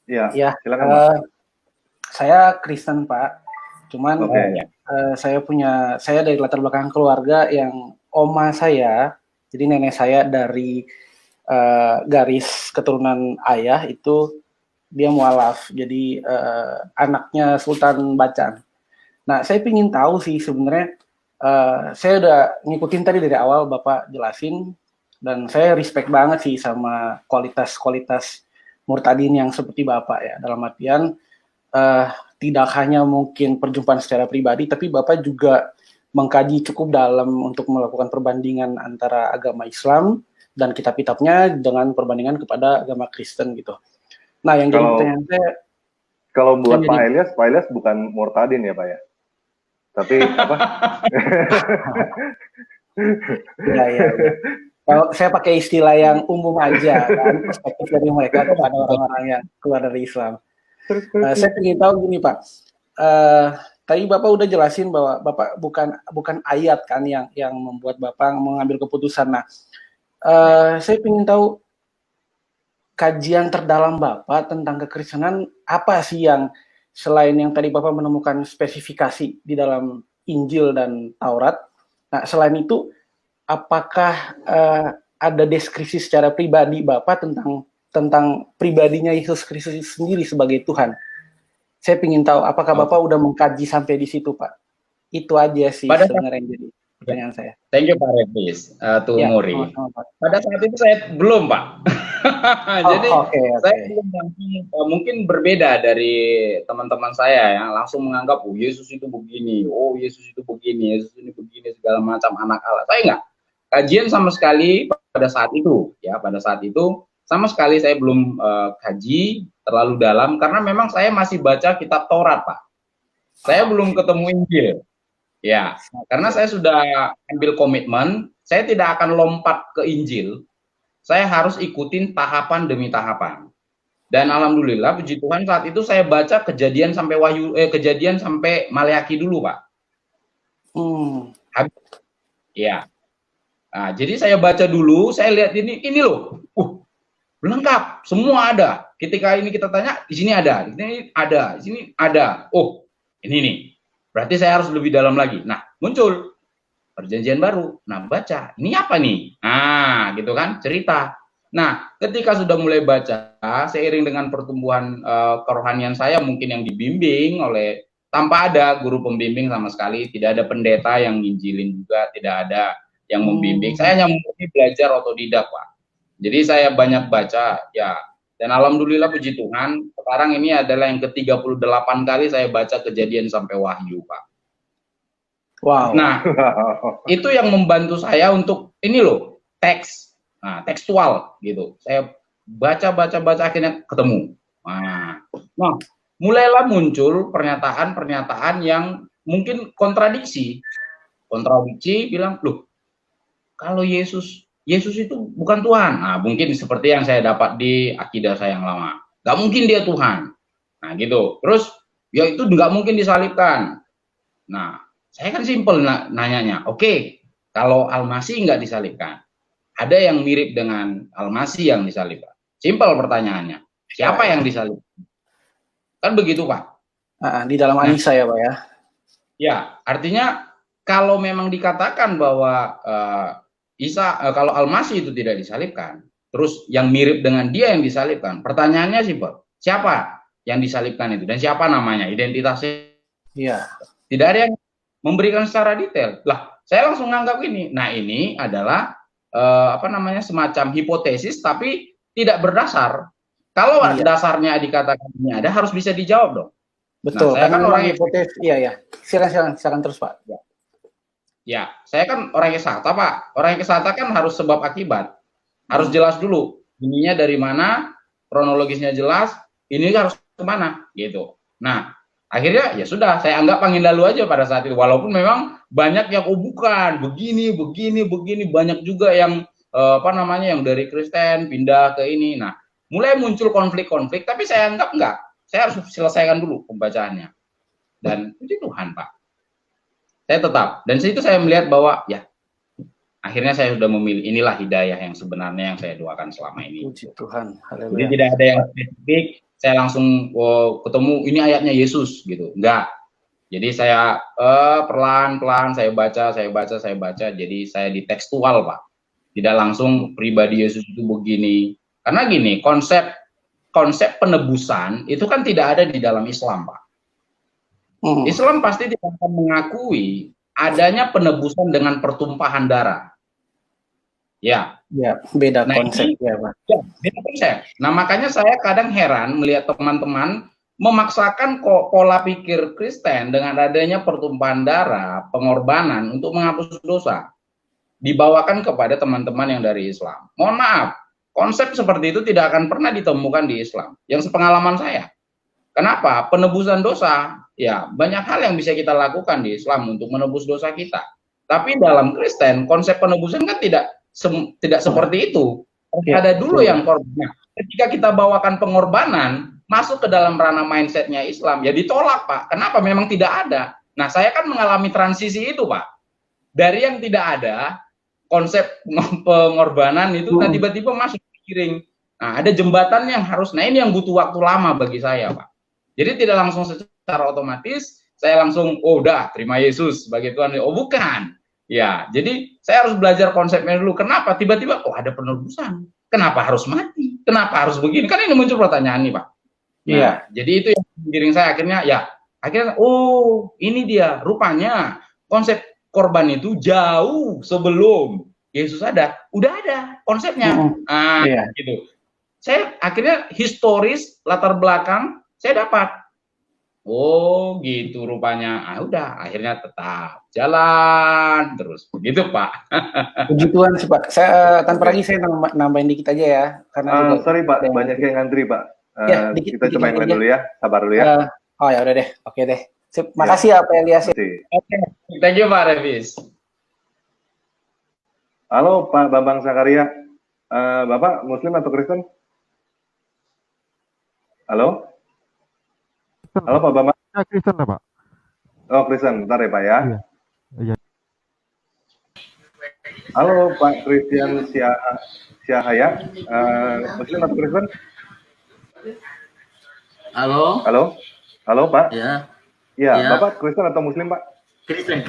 Ya, silakan Pak. Saya Kristen Pak, cuman saya dari latar belakang keluarga yang oma saya, jadi nenek saya dari garis keturunan ayah itu dia mualaf, jadi anaknya Sultan Bacan. Nah, saya ingin tahu sih sebenarnya, saya udah ngikutin tadi dari awal Bapak jelasin, dan saya respect banget sih sama kualitas murtadin yang seperti Bapak ya, dalam artian tidak hanya mungkin perjumpaan secara pribadi, tapi Bapak juga mengkaji cukup dalam untuk melakukan perbandingan antara agama Islam dan kitab-kitabnya dengan perbandingan kepada agama Kristen gitu. Nah, yang jadi pertanyaan saya, kalau buat Pak Elias bukan murtadin ya Pak ya? Tapi apa? ya. Kalau saya pakai istilah yang umum aja, kan, perspektif dari mereka itu ada orang-orang yang keluar dari Islam. Saya ingin tahu gini Pak, tadi Bapak udah jelasin bahwa Bapak bukan ayat kan yang membuat Bapak mengambil keputusan. Nah, saya ingin tahu kajian terdalam Bapak tentang kekristenan apa sih yang selain yang tadi Bapak menemukan spesifikasi di dalam Injil dan Taurat. Nah, selain itu, apakah ada deskripsi secara pribadi Bapak tentang pribadinya Yesus Kristus sendiri sebagai Tuhan? Saya ingin tahu, apakah Bapak udah mengkaji sampai di situ, Pak? Itu aja sih sebenarnya yang jadi pertanyaan saya. Thank you Pak Revis, Muri. Pada saat itu saya belum Pak. Jadi saya belum mungkin berbeda dari teman-teman saya yang langsung menganggap Yesus itu begini, Yesus itu begini, Yesus ini begini, segala macam anak Allah. Saya enggak. Kajian sama sekali pada saat itu, ya pada saat itu sama sekali saya belum kaji terlalu dalam karena memang saya masih baca kitab Taurat Pak. Saya belum ketemu Injil. Ya, karena saya sudah ambil komitmen, saya tidak akan lompat ke Injil. Saya harus ikutin tahapan demi tahapan. Dan alhamdulillah puji Tuhan saat itu saya baca Kejadian sampai Kejadian sampai Maleaki dulu, Pak. Ya. Nah, jadi saya baca dulu, saya lihat ini loh. Lengkap, semua ada. Ketika ini kita tanya, di sini ada, di sini ada, di sini ada. Oh, ini nih. Berarti saya harus lebih dalam lagi. Nah, muncul perjanjian baru. Nah, baca. Ini apa nih? Nah, gitu kan, cerita. Nah, ketika sudah mulai baca, seiring dengan pertumbuhan kerohanian saya, mungkin yang dibimbing oleh, tanpa ada guru pembimbing sama sekali, tidak ada pendeta yang nginjilin juga, tidak ada yang membimbing. Saya hanya murni belajar otodidak, Pak. Jadi saya banyak baca, ya Dan alhamdulillah puji Tuhan, sekarang ini adalah yang ke-38 kali saya baca Kejadian sampai Wahyu, Pak. Wow. Nah, itu yang membantu saya untuk ini loh, teks. Nah, tekstual gitu. Saya baca akhirnya ketemu. Nah, mulailah muncul pernyataan-pernyataan yang mungkin kontradiksi bilang, loh, kalau Yesus itu bukan Tuhan. Nah, mungkin seperti yang saya dapat di akidah saya yang lama. Gak mungkin dia Tuhan. Nah, gitu. Terus, ya itu nggak mungkin disalibkan. Nah, saya kan simpel nanyanya. Oke, kalau Al-Masih nggak disalibkan, ada yang mirip dengan Al-Masih yang disalibkan. Simpel pertanyaannya. Siapa yang disalibkan? Kan begitu, Pak. Di dalam Anisa ya, Pak ya. Ya, artinya kalau memang dikatakan bahwa kalau Al-Masih itu tidak disalibkan, terus yang mirip dengan dia yang disalibkan, pertanyaannya simpel. Siapa yang disalibkan itu? Dan siapa namanya? Identitasnya? Iya. Tidak ada yang memberikan secara detail. Lah, saya langsung menganggap ini. Nah, ini adalah semacam hipotesis tapi tidak berdasar. Kalau dasarnya dikatakan ini ada, harus bisa dijawab dong. Betul. Nah, saya kan orang hipotesis. Iya. Silakan terus, Pak. Ya, saya kan orang eksakta, Pak. Orang eksakta kan harus sebab akibat. Harus jelas dulu. Ininya dari mana, kronologisnya jelas, ini harus kemana, gitu. Nah, akhirnya ya sudah, saya anggap angin lalu aja pada saat itu. Walaupun memang banyak yang bukan, begini, banyak juga yang yang dari Kristen pindah ke ini. Nah, mulai muncul konflik-konflik, tapi saya anggap enggak. Saya harus selesaikan dulu pembacaannya. Dan puji Tuhan, Pak. Saya tetap, dan situ saya melihat bahwa ya akhirnya saya sudah memilih, inilah hidayah yang sebenarnya yang saya doakan selama ini. Puji Tuhan. Haleluya. Jadi tidak ada yang spesifik, saya langsung ketemu ini ayatnya Yesus gitu, enggak. Jadi saya pelan-pelan saya baca, jadi saya di tekstual, Pak. Tidak langsung pribadi Yesus itu begini. Karena gini, konsep penebusan itu kan tidak ada di dalam Islam, Pak. Islam pasti tidak akan mengakui adanya penebusan dengan pertumpahan darah. Ya, beda konsep ya, Pak. Ya, beda konsep. Nah, makanya saya kadang heran melihat teman-teman memaksakan pola pikir Kristen dengan adanya pertumpahan darah, pengorbanan untuk menghapus dosa, dibawakan kepada teman-teman yang dari Islam. Mohon maaf, konsep seperti itu tidak akan pernah ditemukan di Islam. Yang sepengalaman saya. Kenapa? Penebusan dosa, ya banyak hal yang bisa kita lakukan di Islam untuk menebus dosa kita. Tapi dalam Kristen, konsep penebusan kan tidak seperti itu. Ada dulu yang korban. Ketika kita bawakan pengorbanan, masuk ke dalam ranah mindsetnya Islam, ya ditolak, Pak. Kenapa? Memang tidak ada. Nah, saya kan mengalami transisi itu, Pak. Dari yang tidak ada, konsep pengorbanan itu tiba-tiba masuk pikiring. Nah, ada jembatan yang harus, nah ini yang butuh waktu lama bagi saya, Pak. Jadi tidak langsung secara otomatis saya langsung udah terima Yesus sebagai Tuhan. Oh bukan. Ya, jadi saya harus belajar konsepnya dulu. Kenapa tiba-tiba ada penebusan? Kenapa harus mati? Kenapa harus begini? Kan ini muncul pertanyaan nih, Pak. Nah, jadi itu yang menggiring saya akhirnya ini dia rupanya konsep korban itu jauh sebelum Yesus ada. Udah ada konsepnya. Gitu. Saya akhirnya historis latar belakang saya dapat. Oh gitu rupanya. Udah akhirnya tetap jalan terus. Begitu, Pak. Puji Tuhan sih, Pak. Saya tanpa lagi saya nambahin dikit aja ya. Karena sorry, Pak, banyak yang ngantri, Pak. Kita coba yang lain dulu ya. Sabar dulu ya. Ya udah deh. Oke deh. Makasih ya Pak Elias. Oke. Thank you, Pak Revis. Halo Pak Bambang Sakaria. Bapak Muslim atau Kristen? Halo? Halo Pak Bambang. Kristen lah, Pak. Oh, Kristen. Bentar ya, Pak ya. Iya. Halo Pak Christian Syahaya. Muslim atau Kristen? Halo. Halo Pak. Ya. Iya, Bapak Kristen atau Muslim, Pak? Kristen.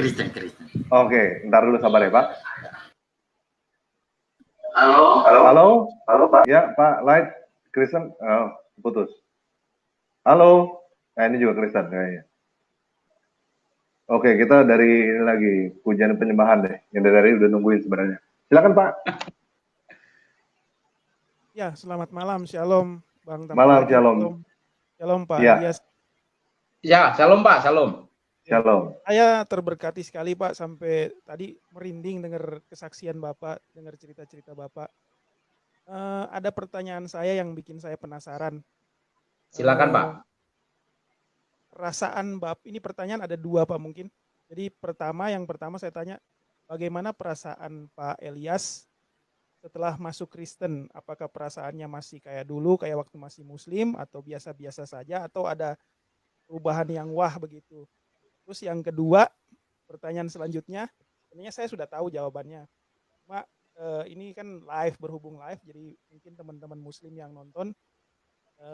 Oke, ntar dulu sabar ya, Pak. Halo, Pak. Ya, Pak Light Kristen. Oh, putus. Halo. Nah, ini juga Kristen kayaknya. Oke, kita dari ini lagi pujian penyembahan deh. Yang dari udah nungguin sebenarnya. Silakan, Pak. Ya, selamat malam, Shalom. Bang Malam, Tampadi. shalom. Shalom Pak Ya. Elias. Ya, shalom Pak, shalom. Shalom. Saya terberkati sekali Pak, sampai tadi merinding dengar kesaksian Bapak, dengar cerita-cerita Bapak. Ada pertanyaan saya yang bikin saya penasaran. Silakan Pak. Perasaan Bapak, ini pertanyaan ada dua Pak mungkin. Jadi yang pertama saya tanya, bagaimana perasaan Pak Elias setelah masuk Kristen? Apakah perasaannya masih kayak dulu, kayak waktu masih Muslim, atau biasa-biasa saja, atau ada perubahan yang wah begitu? Terus yang kedua, pertanyaan selanjutnya, sebenarnya saya sudah tahu jawabannya. Cuma ini kan berhubung live, jadi mungkin teman-teman Muslim yang nonton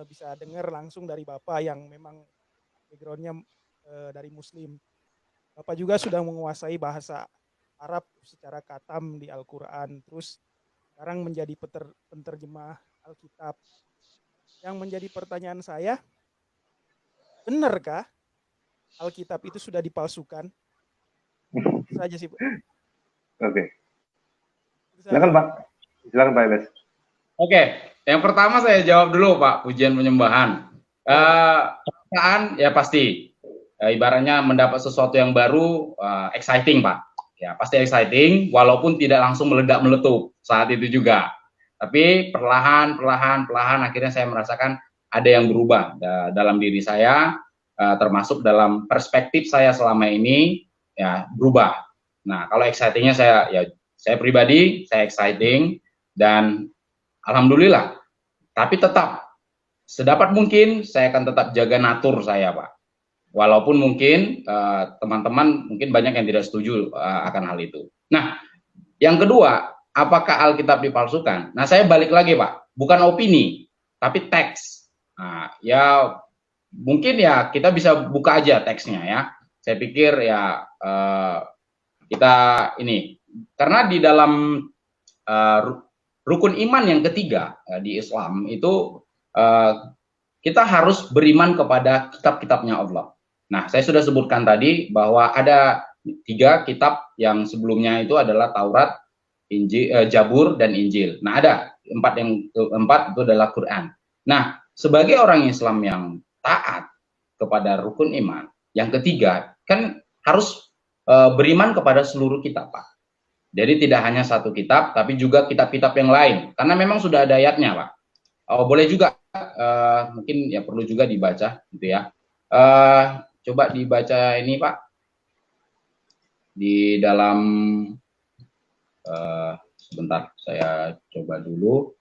bisa dengar langsung dari Bapak yang memang background-nya dari Muslim. Bapak juga sudah menguasai bahasa Arab secara katam di Al-Quran, terus sekarang menjadi penterjemah Alkitab. Yang menjadi pertanyaan saya, benarkah Alkitab itu sudah dipalsukan? Itu saja sih, Pak. Oke. Silakan Pak. Silakan Pak Elias. Oke, yang pertama saya jawab dulu Pak, pujian penyembahan. Perasaan ya pasti, ibaratnya mendapat sesuatu yang baru, exciting Pak. Ya pasti exciting, walaupun tidak langsung meledak-meletup saat itu juga. Tapi perlahan akhirnya saya merasakan ada yang berubah dalam diri saya, termasuk dalam perspektif saya selama ini ya berubah. Nah kalau excitingnya saya pribadi saya exciting dan alhamdulillah. Tapi tetap sedapat mungkin saya akan tetap jaga natur saya Pak. Walaupun mungkin teman-teman mungkin banyak yang tidak setuju akan hal itu. Nah yang kedua, apakah Alkitab dipalsukan? Nah saya balik lagi Pak, bukan opini tapi teks. Nah, ya mungkin ya kita bisa buka aja teksnya ya. Saya pikir ya kita ini karena di dalam rukun iman yang ketiga di Islam itu kita harus beriman kepada kitab-kitabnya Allah. Nah saya sudah sebutkan tadi bahwa ada 3 kitab yang sebelumnya itu adalah Taurat, Injil, Jabur dan Injil. Nah ada 4 yang keempat itu adalah Quran. Nah sebagai orang Islam yang taat kepada rukun iman, yang ketiga kan harus beriman kepada seluruh kitab Pak. Jadi tidak hanya satu kitab, tapi juga kitab-kitab yang lain. Karena memang sudah ada ayatnya Pak. Boleh juga mungkin ya perlu juga dibaca gitu ya. Coba dibaca ini Pak di dalam sebentar saya coba dulu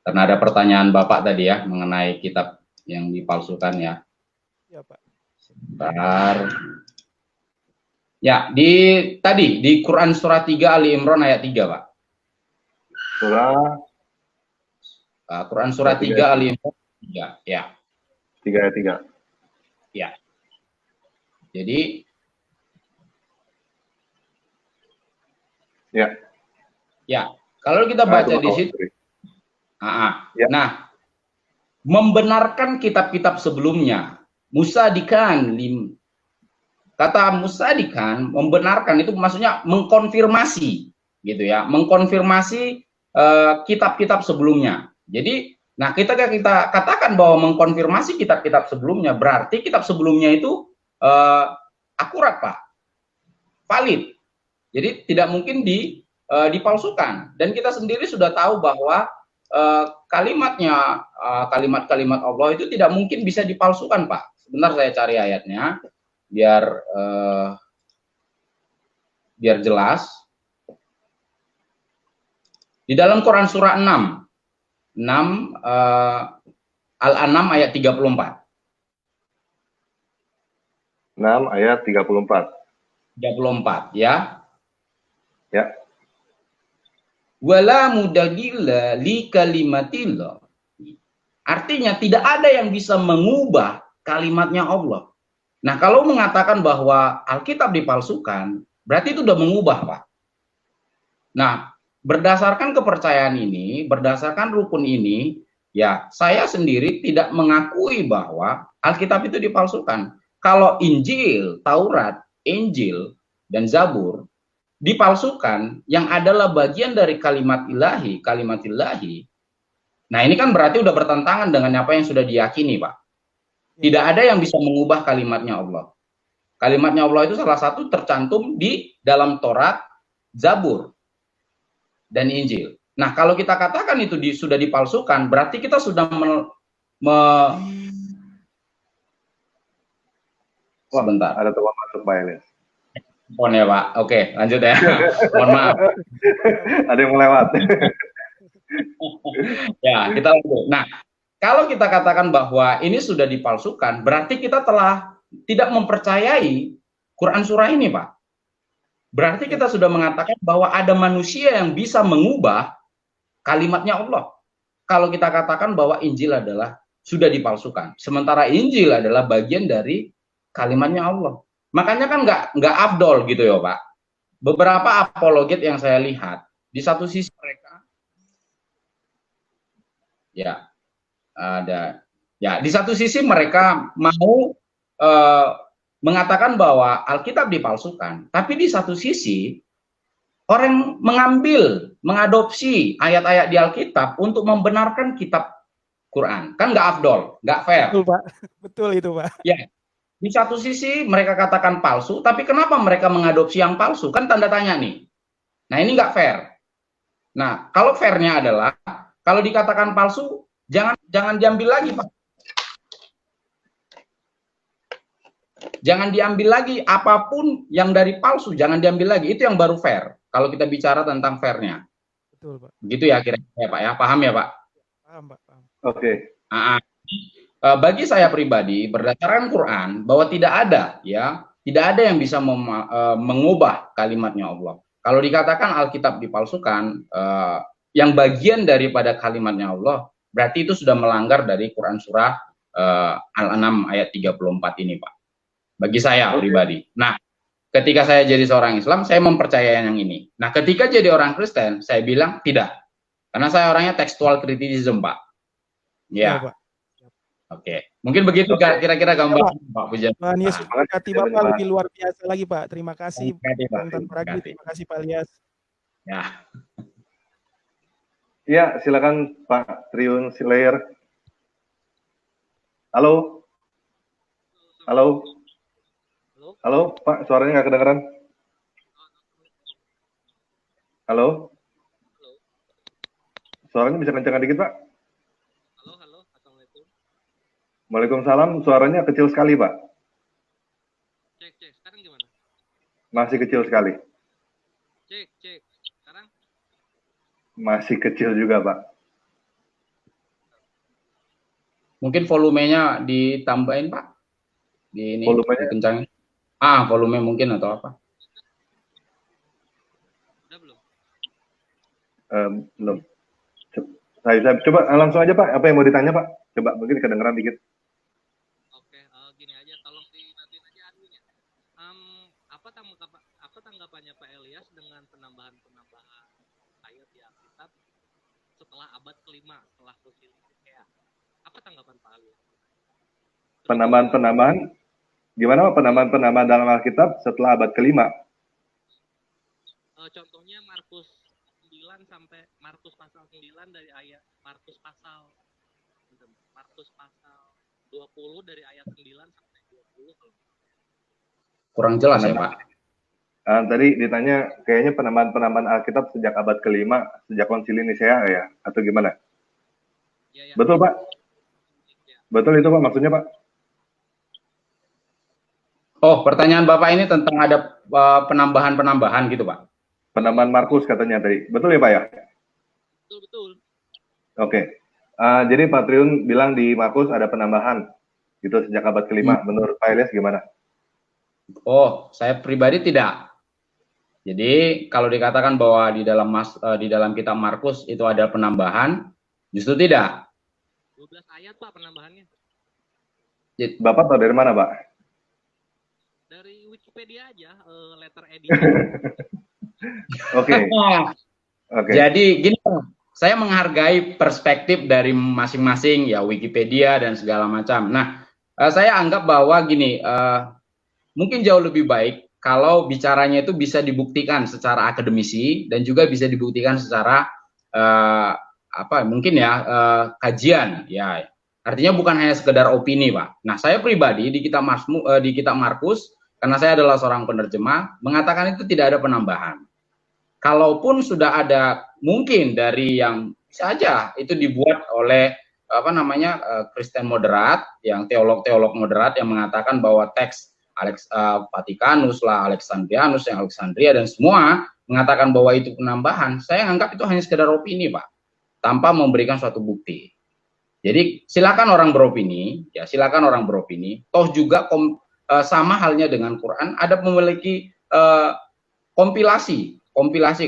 karena ada pertanyaan Bapak tadi ya mengenai kitab yang dipalsukan ya. Ya Pak. Sebentar. Ya di Quran surah 3 Ali Imran ayat 3 Pak. Quran surah 3 Ali Imran 3 ya. 3 ayat 3. Ya. Jadi ya, kalau kita baca di situ Ya. Nah, membenarkan kitab-kitab sebelumnya, musadikan kata musadikan membenarkan itu maksudnya mengkonfirmasi gitu ya, mengkonfirmasi kitab-kitab sebelumnya. Jadi nah, kita katakan bahwa mengkonfirmasi kitab-kitab sebelumnya, berarti kitab sebelumnya itu akurat Pak, valid. Jadi tidak mungkin dipalsukan. Dan kita sendiri sudah tahu bahwa kalimat-kalimat Allah itu tidak mungkin bisa dipalsukan Pak. Sebentar saya cari ayatnya biar jelas. Di dalam Quran surah 6 Al-An'am ayat 34. 6 ayat 34. 34 ya. Ya. Wala mudagilla li kalimatillah. Artinya tidak ada yang bisa mengubah kalimatnya Allah. Nah, kalau mengatakan bahwa Alkitab dipalsukan, berarti itu sudah mengubah, Pak. Nah, berdasarkan kepercayaan ini, berdasarkan rukun ini, ya saya sendiri tidak mengakui bahwa Alkitab itu dipalsukan. Kalau Injil, Taurat, Injil, dan Zabur dipalsukan yang adalah bagian dari kalimat ilahi, nah ini kan berarti udah bertentangan dengan apa yang sudah diyakini, Pak. Tidak ada yang bisa mengubah kalimatnya Allah. Kalimatnya Allah itu salah satu tercantum di dalam Taurat, Zabur, dan Injil. Nah, kalau kita katakan itu sudah dipalsukan, berarti kita sudah sebentar. Ada telepon masuk, Pak Elias. Telepon ya, Pak. Oke, lanjut ya. Mohon maaf. Ada yang melewat. Ya, kita lanjut. Nah, kalau kita katakan bahwa ini sudah dipalsukan, berarti kita telah tidak mempercayai Quran surah ini, Pak. Berarti kita sudah mengatakan bahwa ada manusia yang bisa mengubah kalimatnya Allah. Kalau kita katakan bahwa Injil adalah sudah dipalsukan, sementara Injil adalah bagian dari kalimatnya Allah. Makanya kan nggak afdol gitu ya, Pak. Beberapa apologet yang saya lihat, di satu sisi mereka di satu sisi mereka mau mengatakan bahwa Alkitab dipalsukan, tapi di satu sisi orang mengadopsi ayat-ayat di Alkitab untuk membenarkan kitab Quran. Kan nggak afdol, nggak fair. Betul, Pak. Betul itu, Pak. Ya, di satu sisi mereka katakan palsu, tapi kenapa mereka mengadopsi yang palsu? Kan tanda tanya nih. Nah, ini nggak fair. Nah, kalau fairnya adalah, kalau dikatakan palsu, jangan diambil lagi, Pak. Jangan diambil lagi, apapun yang dari palsu, jangan diambil lagi. Itu yang baru fair. Kalau kita bicara tentang fairnya. Betul, Pak. Gitu ya kira-kira, Pak ya. Paham ya, Pak? Paham, Pak. Paham. Oke. Bagi saya pribadi, berdasarkan Quran, bahwa tidak ada yang bisa mengubah kalimatnya Allah. Kalau dikatakan Alkitab dipalsukan, yang bagian daripada kalimatnya Allah, berarti itu sudah melanggar dari Quran surah Al-An'am ayat 34 ini, Pak. Bagi saya pribadi. Nah, ketika saya jadi seorang Islam, saya mempercayai yang ini. Nah, ketika jadi orang Kristen, saya bilang tidak. Karena saya orangnya textual criticism, Pak. Ya. Pak. Oke. Mungkin begitu kira-kira gambar Pak Pujian. Tuhan Yesus berkati Bapak lebih luar biasa lagi, Pak. Terima kasih. Terima kasih, Pak Elias. Ya. Ya, silakan Pak Triun Silayer. Halo. Halo. Halo, Pak, suaranya nggak kedengeran. Halo. Suaranya bisa kencengan dikit, Pak. Halo, Assalamualaikum. Waalaikumsalam, suaranya kecil sekali, Pak. Cek, sekarang gimana? Masih kecil sekali. Cek, sekarang? Masih kecil juga, Pak. Mungkin volumenya ditambahin, Pak. Volumenya dikencangin. Volume mungkin atau apa? Udah belum? Belum. Saya coba langsung aja, Pak. Apa yang mau ditanya, Pak? Coba mungkin kedengeran dikit. Oke, gini aja, tolong dimatiin aja adminnya. Apa tanggapannya Pak Elias dengan penambahan ayat di Alkitab setelah abad kelima, setelah Konsil Nikea? Apa tanggapan Pak Elias? Penambahan? Gimana, Pak? Penambahan dalam Alkitab setelah abad kelima? Contohnya Markus 9 sampai Markus pasal 9 dari ayat Markus pasal 20 dari ayat 9 sampai 20. Kurang jelas ya, Pak. Tadi ditanya kayaknya penambahan Alkitab sejak abad kelima, sejak Konsili Nisea ya, atau gimana? Ya. Betul, Pak? Ya. Betul itu, Pak, maksudnya, Pak? Oh, pertanyaan Bapak ini tentang ada penambahan gitu, Pak? Penambahan Markus katanya tadi. Betul ya, Pak ya? Betul. Oke. Jadi Pak Triun bilang di Markus ada penambahan gitu sejak abad kelima. Menurut Pak Elias gimana? Oh, saya pribadi tidak. Jadi kalau dikatakan bahwa di dalam kitab Markus itu ada penambahan, justru tidak. 12 ayat, Pak, penambahannya. Bapak tahu dari mana, Pak? Dari Wikipedia aja, letter edition. Oke. Jadi gini, saya menghargai perspektif dari masing-masing ya, Wikipedia dan segala macam. Nah, saya anggap bahwa gini, mungkin jauh lebih baik kalau bicaranya itu bisa dibuktikan secara akademisi dan juga bisa dibuktikan secara mungkin ya kajian ya. Artinya bukan hanya sekedar opini, Pak. Nah, saya pribadi di Kitab Markus, karena saya adalah seorang penerjemah, mengatakan itu tidak ada penambahan. Kalaupun sudah ada mungkin dari yang bisa aja itu dibuat oleh Kristen moderat, yang teolog-teolog moderat yang mengatakan bahwa teks Vatikanus lah, Alexandrianus, yang Alexandria dan semua mengatakan bahwa itu penambahan. Saya anggap itu hanya sekedar opini, Pak, tanpa memberikan suatu bukti. Jadi silakan orang beropini, ya silakan orang beropini. Toh juga sama halnya dengan Quran, ada memiliki kompilasi.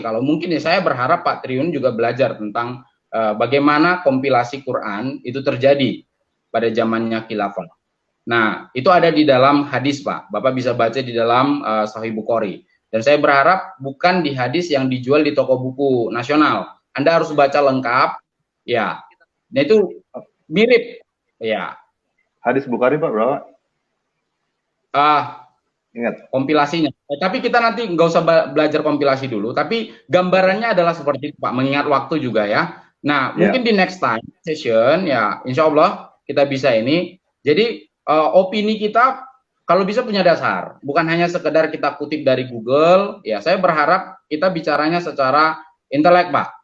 Kalau mungkin ya saya berharap Pak Triun juga belajar tentang bagaimana kompilasi Quran itu terjadi pada zamannya khilafah. Nah, itu ada di dalam hadis, Pak. Bapak bisa baca di dalam Sahih Bukhari. Dan saya berharap bukan di hadis yang dijual di toko buku nasional. Anda harus baca lengkap, ya. Nah, itu mirip, ya. Hadis Bukhari, Pak, berapa? Ingat. Kompilasinya. Tapi kita nanti nggak usah belajar kompilasi dulu. Tapi gambarannya adalah seperti itu, Pak. Mengingat waktu juga ya. Nah, mungkin di next time session, ya, insya Allah kita bisa ini. Jadi, opini kita kalau bisa punya dasar. Bukan hanya sekedar kita kutip dari Google. Ya, saya berharap kita bicaranya secara intelek, Pak.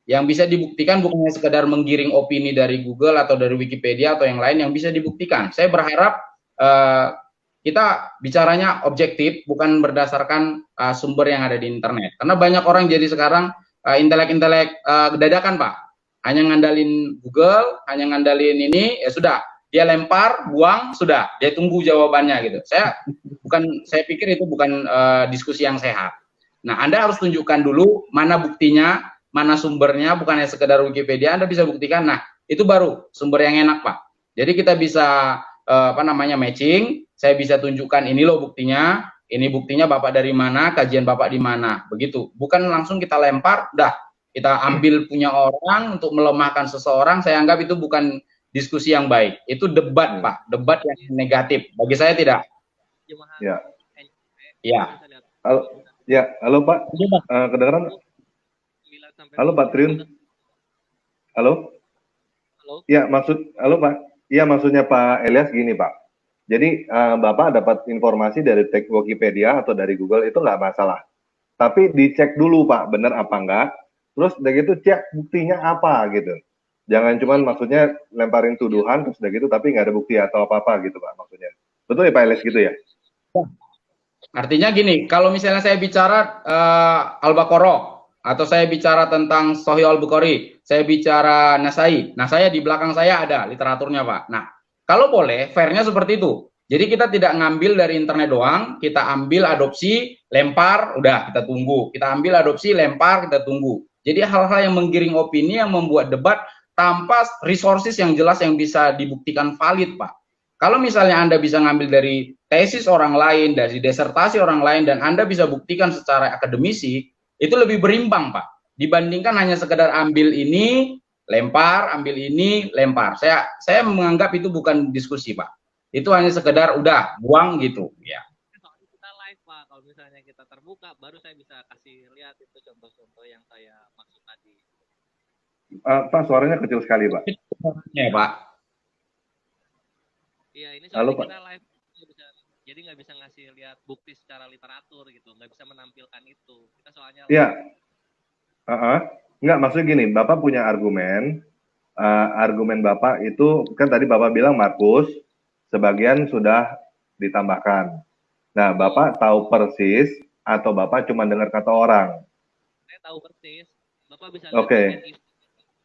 Yang bisa dibuktikan bukan hanya sekedar menggiring opini dari Google atau dari Wikipedia atau yang lain, yang bisa dibuktikan. Saya berharap kita bicaranya objektif, bukan berdasarkan sumber yang ada di internet. Karena banyak orang jadi sekarang intelek-intelek dadakan, Pak. Hanya ngandalin Google, hanya ngandalin ini, ya sudah. Dia lempar, buang, sudah. Dia tunggu jawabannya gitu. Saya pikir itu bukan diskusi yang sehat. Nah, Anda harus tunjukkan dulu mana buktinya, mana sumbernya, bukan hanya sekedar Wikipedia. Anda bisa buktikan. Nah, itu baru sumber yang enak, Pak. Jadi kita bisa matching. Saya bisa tunjukkan ini loh buktinya, ini buktinya Bapak dari mana, kajian Bapak di mana, begitu. Bukan langsung kita lempar, dah kita ambil punya orang untuk melemahkan seseorang. Saya anggap itu bukan diskusi yang baik. Itu debat, Pak, debat yang negatif. Bagi saya tidak. Ya. Ya. Halo Pak, kedengeran? Halo Pak Triun. Halo. Ya, halo Pak. Iya, maksudnya Pak Elias gini, Pak. Jadi Bapak dapat informasi dari teks Wikipedia atau dari Google itu nggak masalah. Tapi dicek dulu, Pak, benar apa enggak. Terus udah gitu cek buktinya apa gitu. Jangan cuman maksudnya lemparin tuduhan terus udah gitu tapi nggak ada bukti atau apa-apa gitu, Pak, maksudnya. Betul ya Pak Elias gitu ya? Artinya gini, kalau misalnya saya bicara Al-Baqarah atau saya bicara tentang Sahih Al-Bukhari, saya bicara Nasai. Nah, saya di belakang saya ada literaturnya, Pak. Nah, kalau boleh, fairnya seperti itu. Jadi kita tidak ngambil dari internet doang, kita ambil adopsi, lempar, udah kita tunggu. Kita ambil adopsi, lempar, kita tunggu. Jadi hal-hal yang menggiring opini, yang membuat debat tanpa resources yang jelas yang bisa dibuktikan valid, Pak. Kalau misalnya Anda bisa ngambil dari tesis orang lain, dari disertasi orang lain, dan Anda bisa buktikan secara akademisi, itu lebih berimbang, Pak. Dibandingkan hanya sekedar ambil ini, lempar, ambil ini, lempar. Saya menganggap itu bukan diskusi, Pak. Itu hanya sekedar udah buang gitu, ya. Soalnya kita live, Pak. Kalau misalnya kita terbuka, baru saya bisa kasih lihat itu contoh-contoh yang saya maksud tadi. Pak, suaranya kecil sekali, Pak. Ya, Pak. Iya, ini Halo, soalnya Pak. kita live, jadi nggak bisa ngasih lihat bukti secara literatur gitu, nggak bisa menampilkan itu. Kita soalnya. Iya. Enggak, maksudnya gini, Bapak punya argumen, argumen Bapak itu, kan tadi Bapak bilang Markus, sebagian sudah ditambahkan. Nah, Bapak tahu persis, atau Bapak cuma dengar kata orang? Saya tahu persis, Bapak bisa lihat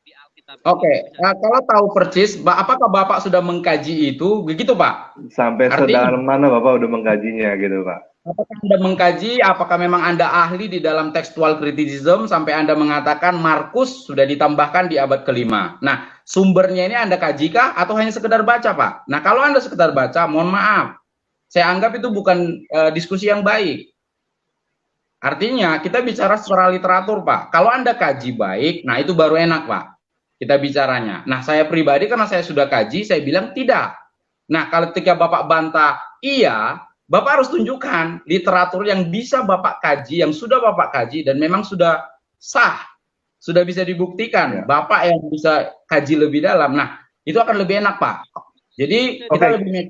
di Alkitab. Oke. Kalau tahu persis, apakah Bapak sudah mengkaji itu? Begitu, Pak? Sampai sedalam mana Bapak udah mengkajinya gitu, Pak? Apakah Anda mengkaji, apakah memang Anda ahli di dalam textual criticism sampai Anda mengatakan Markus sudah ditambahkan di abad ke-5. Nah, sumbernya ini Anda kajikah atau hanya sekedar baca, Pak? Nah, kalau Anda sekedar baca, mohon maaf. Saya anggap itu bukan diskusi yang baik. Artinya, kita bicara secara literatur, Pak. Kalau Anda kaji baik, nah itu baru enak, Pak. Kita bicaranya. Nah, saya pribadi karena saya sudah kaji, saya bilang tidak. Nah, kalau ketika Bapak bantah, iya, Bapak harus tunjukkan literatur yang bisa Bapak kaji, yang sudah Bapak kaji, dan memang sudah sah, sudah bisa dibuktikan. Bapak yang bisa kaji lebih dalam. Nah, itu akan lebih enak, Pak. Jadi kita lebih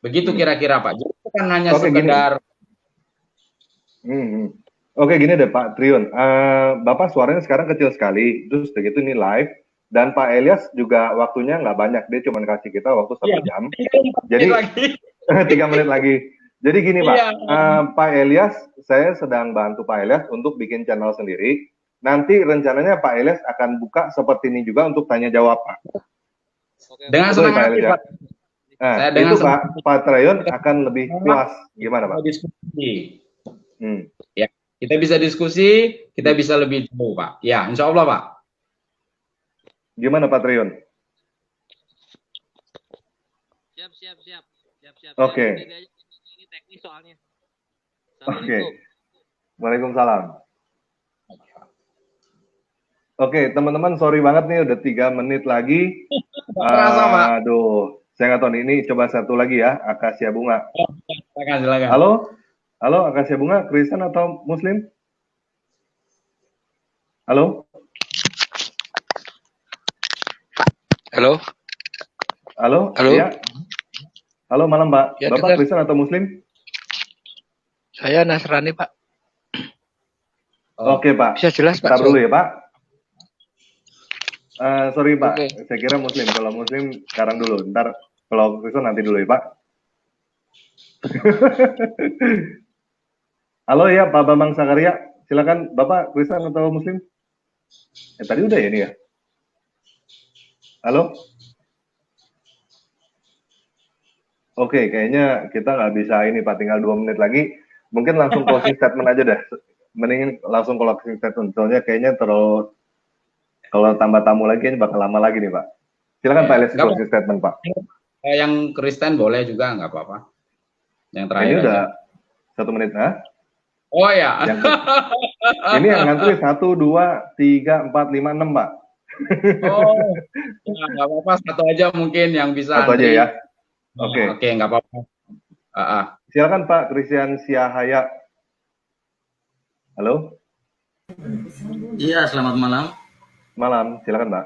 begitu kira-kira, Pak. Jadi bukan hanya sekedar. Oke, gini deh Pak Triun. Bapak suaranya sekarang kecil sekali. Terus begitu ini live. Dan Pak Elias juga waktunya nggak banyak. Dia cuma kasih kita waktu 1 jam. Jadi 3 menit lagi. Jadi gini Pak, Pak Elias, saya sedang bantu Pak Elias untuk bikin channel sendiri. Nanti rencananya Pak Elias akan buka seperti ini juga untuk tanya jawab Pak. Dengan senang hati Pak. Nah, itu Pak Triun akan lebih puas. Gimana Pak? Diskusi. Ya, kita bisa diskusi, kita bisa lebih jauh Pak. Ya, insya Allah Pak. Gimana Pak Triun? Siap. Oke. Ini teknis soalnya. Oke. Waalaikumsalam. Oke, teman-teman, sorry banget nih udah 3 menit lagi. Aduh, saya nggak tahu nih. Ini coba satu lagi ya, Akasia Bunga. Silakan. Halo, Akasia Bunga, Kristen atau Muslim? Halo? Halo? Ya. Halo, malam Pak. Ya, Bapak Kristen atau Muslim? Saya Nasrani, Pak. Oke, Pak. Bisa jelas, Pak? Bentar dulu ya, Pak. Sorry, Pak. Saya kira Muslim. Kalau Muslim, sekarang dulu. Ntar kalau Kristen nanti dulu ya, Pak. Halo ya, Pak Bambang Sakaria. Silakan, Bapak Kristen atau Muslim? Tadi udah ya ini ya? Halo? Oke, kayaknya kita nggak bisa ini Pak, tinggal 2 menit lagi. Mungkin langsung closing statement aja deh. Mending langsung closing statement, soalnya kayaknya terlalu, kalau tambah tamu lagi ini bakal lama lagi nih Pak. Silakan Pak Elias, closing statement Pak. Yang Kristen boleh juga, nggak apa-apa. Yang terakhir ini udah 1 menit, ha? Oh ya. Ini yang ngantri 1, 2, 3, 4, 5, 6 Pak. Oh, nggak apa-apa, satu aja mungkin yang bisa. Satu aja ya. Oke, nggak apa-apa. Silakan Pak Christian Siahaya. Halo. Iya, selamat malam. Malam, silakan Pak.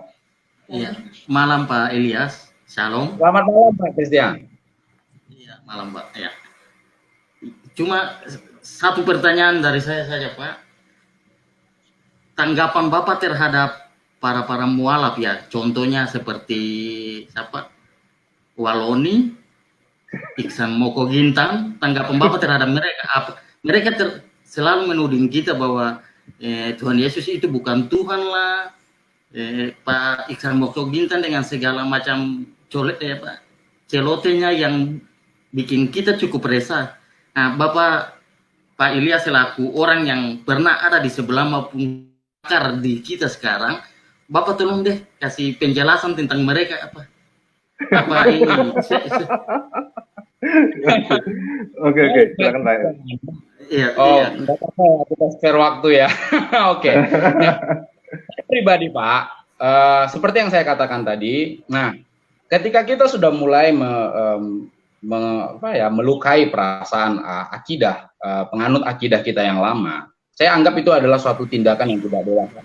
Iya, malam Pak Elias. Shalom. Selamat malam Pak Christian. Iya, malam Pak. Ya. Cuma satu pertanyaan dari saya saja Pak. Tanggapan Bapak terhadap para mualaf ya, contohnya seperti siapa? Waloni, Iksan Moko Gintang, tanggapan Bapak terhadap mereka apa? Mereka selalu menuding kita bahwa Tuhan Yesus itu bukan Tuhan lah. Pak Iksan Moko Gintang dengan segala macam celotenya yang bikin kita cukup resah. Nah, Pak Ilyas selaku orang yang pernah ada di sebelah maupun akar di kita sekarang, Bapak tolong deh kasih penjelasan tentang mereka apa ini. Oke, silakan Pak. Iya. Enggak apa-apa, kita spare waktu ya. Oke. Pribadi Pak, seperti yang saya katakan tadi, nah, ketika kita sudah mulai melukai perasaan akidah, penganut akidah kita yang lama, saya anggap itu adalah suatu tindakan yang tidak dewasa.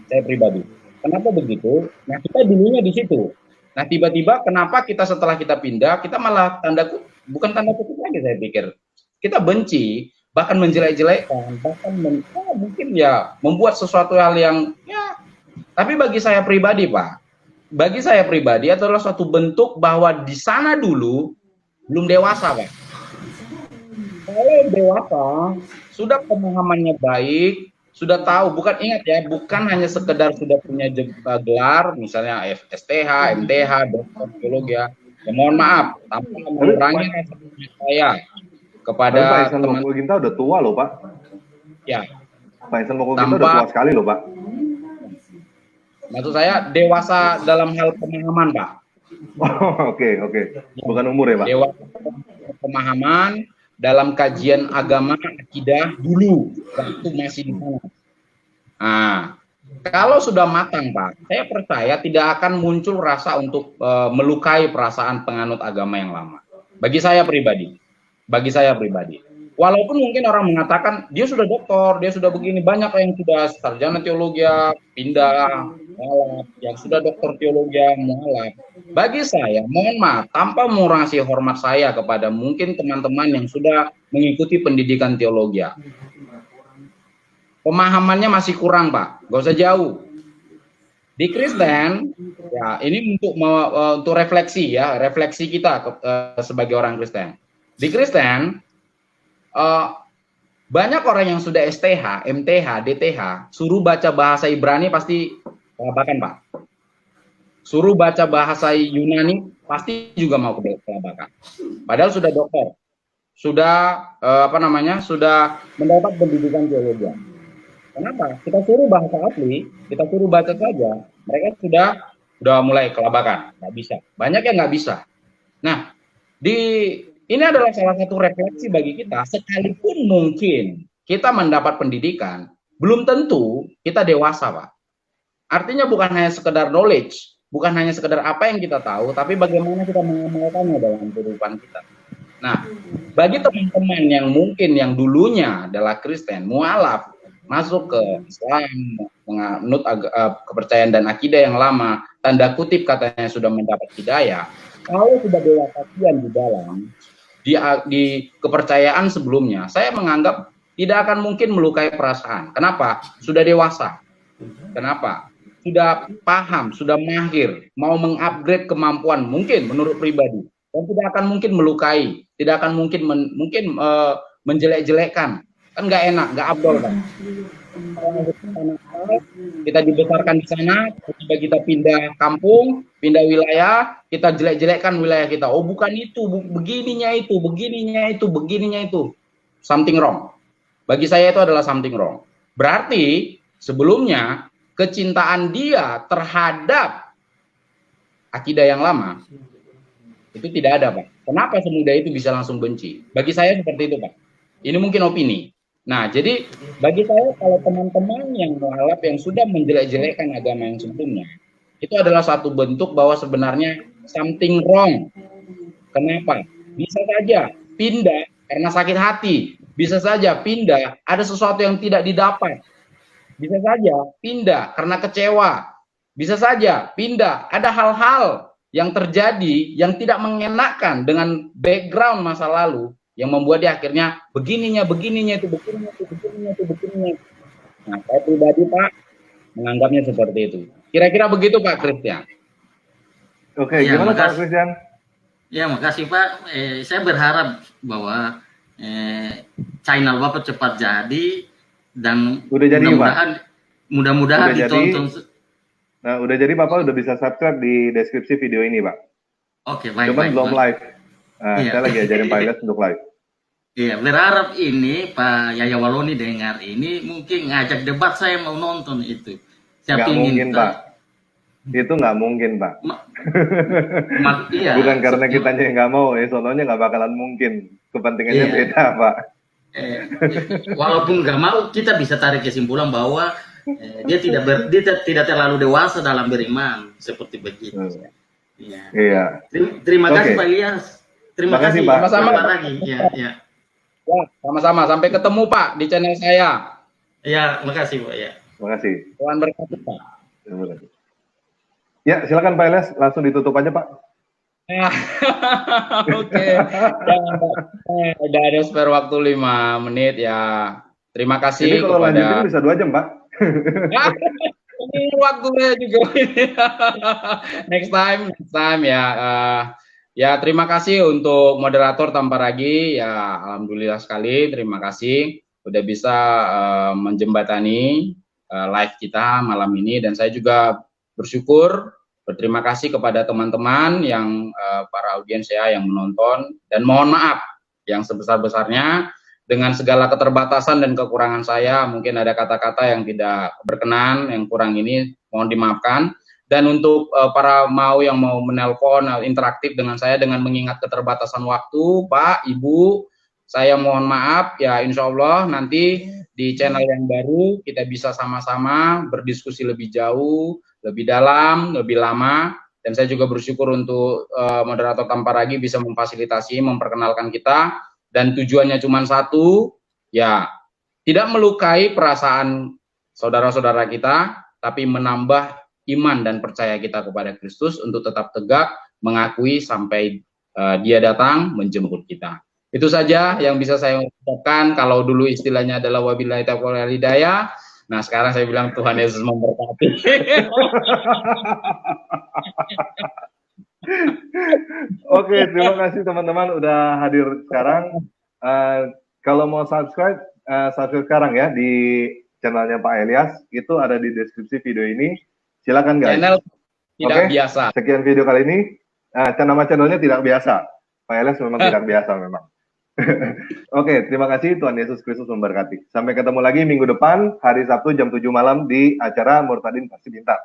Saya pribadi. Kenapa begitu? Nah, kita dulunya di situ. Nah, tiba-tiba kenapa kita setelah kita pindah, kita malah bukan tanda kutip lagi saya pikir. Kita benci, bahkan menjelek-jelekkan, bahkan mungkin ya membuat sesuatu hal yang ya. Tapi bagi saya pribadi Pak, bagi saya pribadi adalah suatu bentuk bahwa di sana dulu belum dewasa Pak. Kalau dewasa, sudah pemahamannya baik, sudah tahu, bukan hanya sekedar sudah punya gelar, misalnya STH, MTH, dokter teologi ya. Mohon maaf, tanpa mengurangi saya kepada Pak Iksan Moko Gintang udah tua loh Pak. Ya. Pak Iksan Moko Gintang udah tua sekali loh Pak. Maksud saya dewasa dalam hal pemahaman Pak. Oke. Bukan umur ya Pak. Dewasa pemahaman dalam kajian agama akidah dulu waktu masih di sana. Nah, kalau sudah matang Pak, saya percaya tidak akan muncul rasa untuk melukai perasaan penganut agama yang lama. Bagi saya pribadi. bagi saya pribadi. Walaupun mungkin orang mengatakan dia sudah doktor, dia sudah begini, banyak yang sudah sarjana teologi, pindah, mualaf, yang sudah doktor teologi, mualaf. Bagi saya, mohon maaf, tanpa mengurangi hormat saya kepada mungkin teman-teman yang sudah mengikuti pendidikan teologi, pemahamannya masih kurang, Pak. Gak usah jauh. Di Kristen, ya ini untuk refleksi ya, refleksi kita sebagai orang Kristen. Di Kristen, banyak orang yang sudah STH, MTH, DTH, suruh baca bahasa Ibrani pasti kelabakan, Pak. Suruh baca bahasa Yunani pasti juga mau kelabakan. Padahal sudah dokter, sudah sudah mendapat pendidikan teologi. Kenapa? Kita suruh bahasa asli, kita suruh baca saja, mereka sudah mulai kelabakan, nggak bisa. Banyak yang nggak bisa. Nah, ini adalah salah satu refleksi bagi kita, sekalipun mungkin kita mendapat pendidikan, belum tentu kita dewasa, Pak. Artinya bukan hanya sekedar knowledge, bukan hanya sekedar apa yang kita tahu, tapi bagaimana kita mengamalkannya dalam kehidupan kita. Nah, bagi teman-teman yang mungkin yang dulunya adalah Kristen, mualaf, masuk ke Islam, menganut kepercayaan dan akidah yang lama, tanda kutip katanya sudah mendapat hidayah, kalau sudah dewasa di dalam, di kepercayaan sebelumnya, saya menganggap tidak akan mungkin melukai perasaan. Kenapa? Sudah dewasa. Kenapa? Sudah paham, sudah mahir, mau mengupgrade kemampuan, mungkin menurut pribadi, dan tidak akan mungkin melukai, tidak akan mungkin menjelek-jelekkan. Kan nggak enak, nggak abdol kan. Kita dibesarkan di sana, tiba kita pindah kampung, pindah wilayah, kita jelek-jelekkan wilayah kita. Oh bukan itu, begininya itu, begininya itu, begininya itu. Something wrong. Bagi saya itu adalah something wrong. Berarti sebelumnya kecintaan dia terhadap akidah yang lama itu tidak ada, Pak. Kenapa semudah itu bisa langsung benci? Bagi saya seperti itu, Pak. Ini mungkin opini. Nah, jadi bagi saya kalau teman-teman yang mualaf yang sudah menjelek-jelekkan agama yang sebelumnya, itu adalah satu bentuk bahwa sebenarnya something wrong. Kenapa? Bisa saja pindah karena sakit hati, bisa saja pindah ada sesuatu yang tidak didapat, bisa saja pindah karena kecewa, bisa saja pindah ada hal-hal yang terjadi yang tidak mengenakan dengan background masa lalu, yang membuat dia akhirnya begininya itu. Nah, saya pribadi, Pak, menganggapnya seperti itu. Kira-kira begitu, Pak Christian. Oke, ya, gimana Pak Christian? Ya, makasih Pak. Saya berharap bahwa channel Bapak cepat jadi dan udah jadi, mudah-mudahan ditonton. Nah, udah jadi Bapak udah bisa subscribe di deskripsi video ini, Pak. Oke, baik. Cuman belum live. Nah, iya. Saya lagi ajarin Pak Ilyas untuk live. Iya, berharap ini Pak Yaya Waloni dengar ini mungkin ngajak debat, saya mau nonton itu. Saya nggak mungkin, Pak. Itu nggak mungkin, Pak. Iya. Bukan karena kitanya yang nggak mau, sononya nggak bakalan mungkin. Kepentingannya beda, Pak. Walaupun nggak mau, kita bisa tarik kesimpulan bahwa dia tidak terlalu dewasa dalam beriman, seperti begitu. Iya. Terima kasih Pak Ilyas. Terima kasih Pak. Sama-sama lagi. Ya, sama-sama. Sampai ketemu Pak di channel saya. Ya, makasih Pak. Ya. Makasih. Tuhan berkati Pak. Terima kasih. Ya, silakan Pak Ilyas, langsung ditutup aja Pak. Oke. Udah ada spare waktu 5 menit ya. Terima kasih. Ini kalau lanjutin bisa 2 jam Pak. Ini waktunya juga. Next time ya. Ya, terima kasih untuk moderator Tanpa Ragi. Ya, alhamdulillah sekali. Terima kasih udah bisa menjembatani live kita malam ini, dan saya juga berterima kasih kepada teman-teman yang para audiens ya yang menonton, dan mohon maaf yang sebesar-besarnya dengan segala keterbatasan dan kekurangan saya. Mungkin ada kata-kata yang tidak berkenan, yang kurang ini mohon dimaafkan. Dan untuk para yang mau menelpon interaktif dengan saya dengan mengingat keterbatasan waktu, Pak, Ibu, saya mohon maaf ya. Insya Allah nanti di channel yang baru kita bisa sama-sama berdiskusi lebih jauh, lebih dalam, lebih lama. Dan saya juga bersyukur untuk moderator Tanpa Ragi bisa memfasilitasi, memperkenalkan kita dan tujuannya cuma satu, ya tidak melukai perasaan saudara-saudara kita, tapi menambah iman dan percaya kita kepada Kristus untuk tetap tegak mengakui sampai Dia datang menjemput kita. Itu saja yang bisa saya ucapkan. Kalau dulu istilahnya adalah wabillahi taufiq wal hidayah, nah sekarang saya bilang Tuhan Yesus memberkati. Oke, terima kasih teman-teman udah hadir sekarang. Kalau mau subscribe sekarang ya di channelnya Pak Elias, itu ada di deskripsi video ini. Silakan guys. Channel tidak biasa. Sekian video kali ini. Nama channelnya tidak biasa. Pak Elias memang tidak biasa memang. Oke, terima kasih. Tuhan Yesus Kristus memberkati. Sampai ketemu lagi minggu depan, hari Sabtu jam 7 malam di acara Murtadin Pasti Pintar.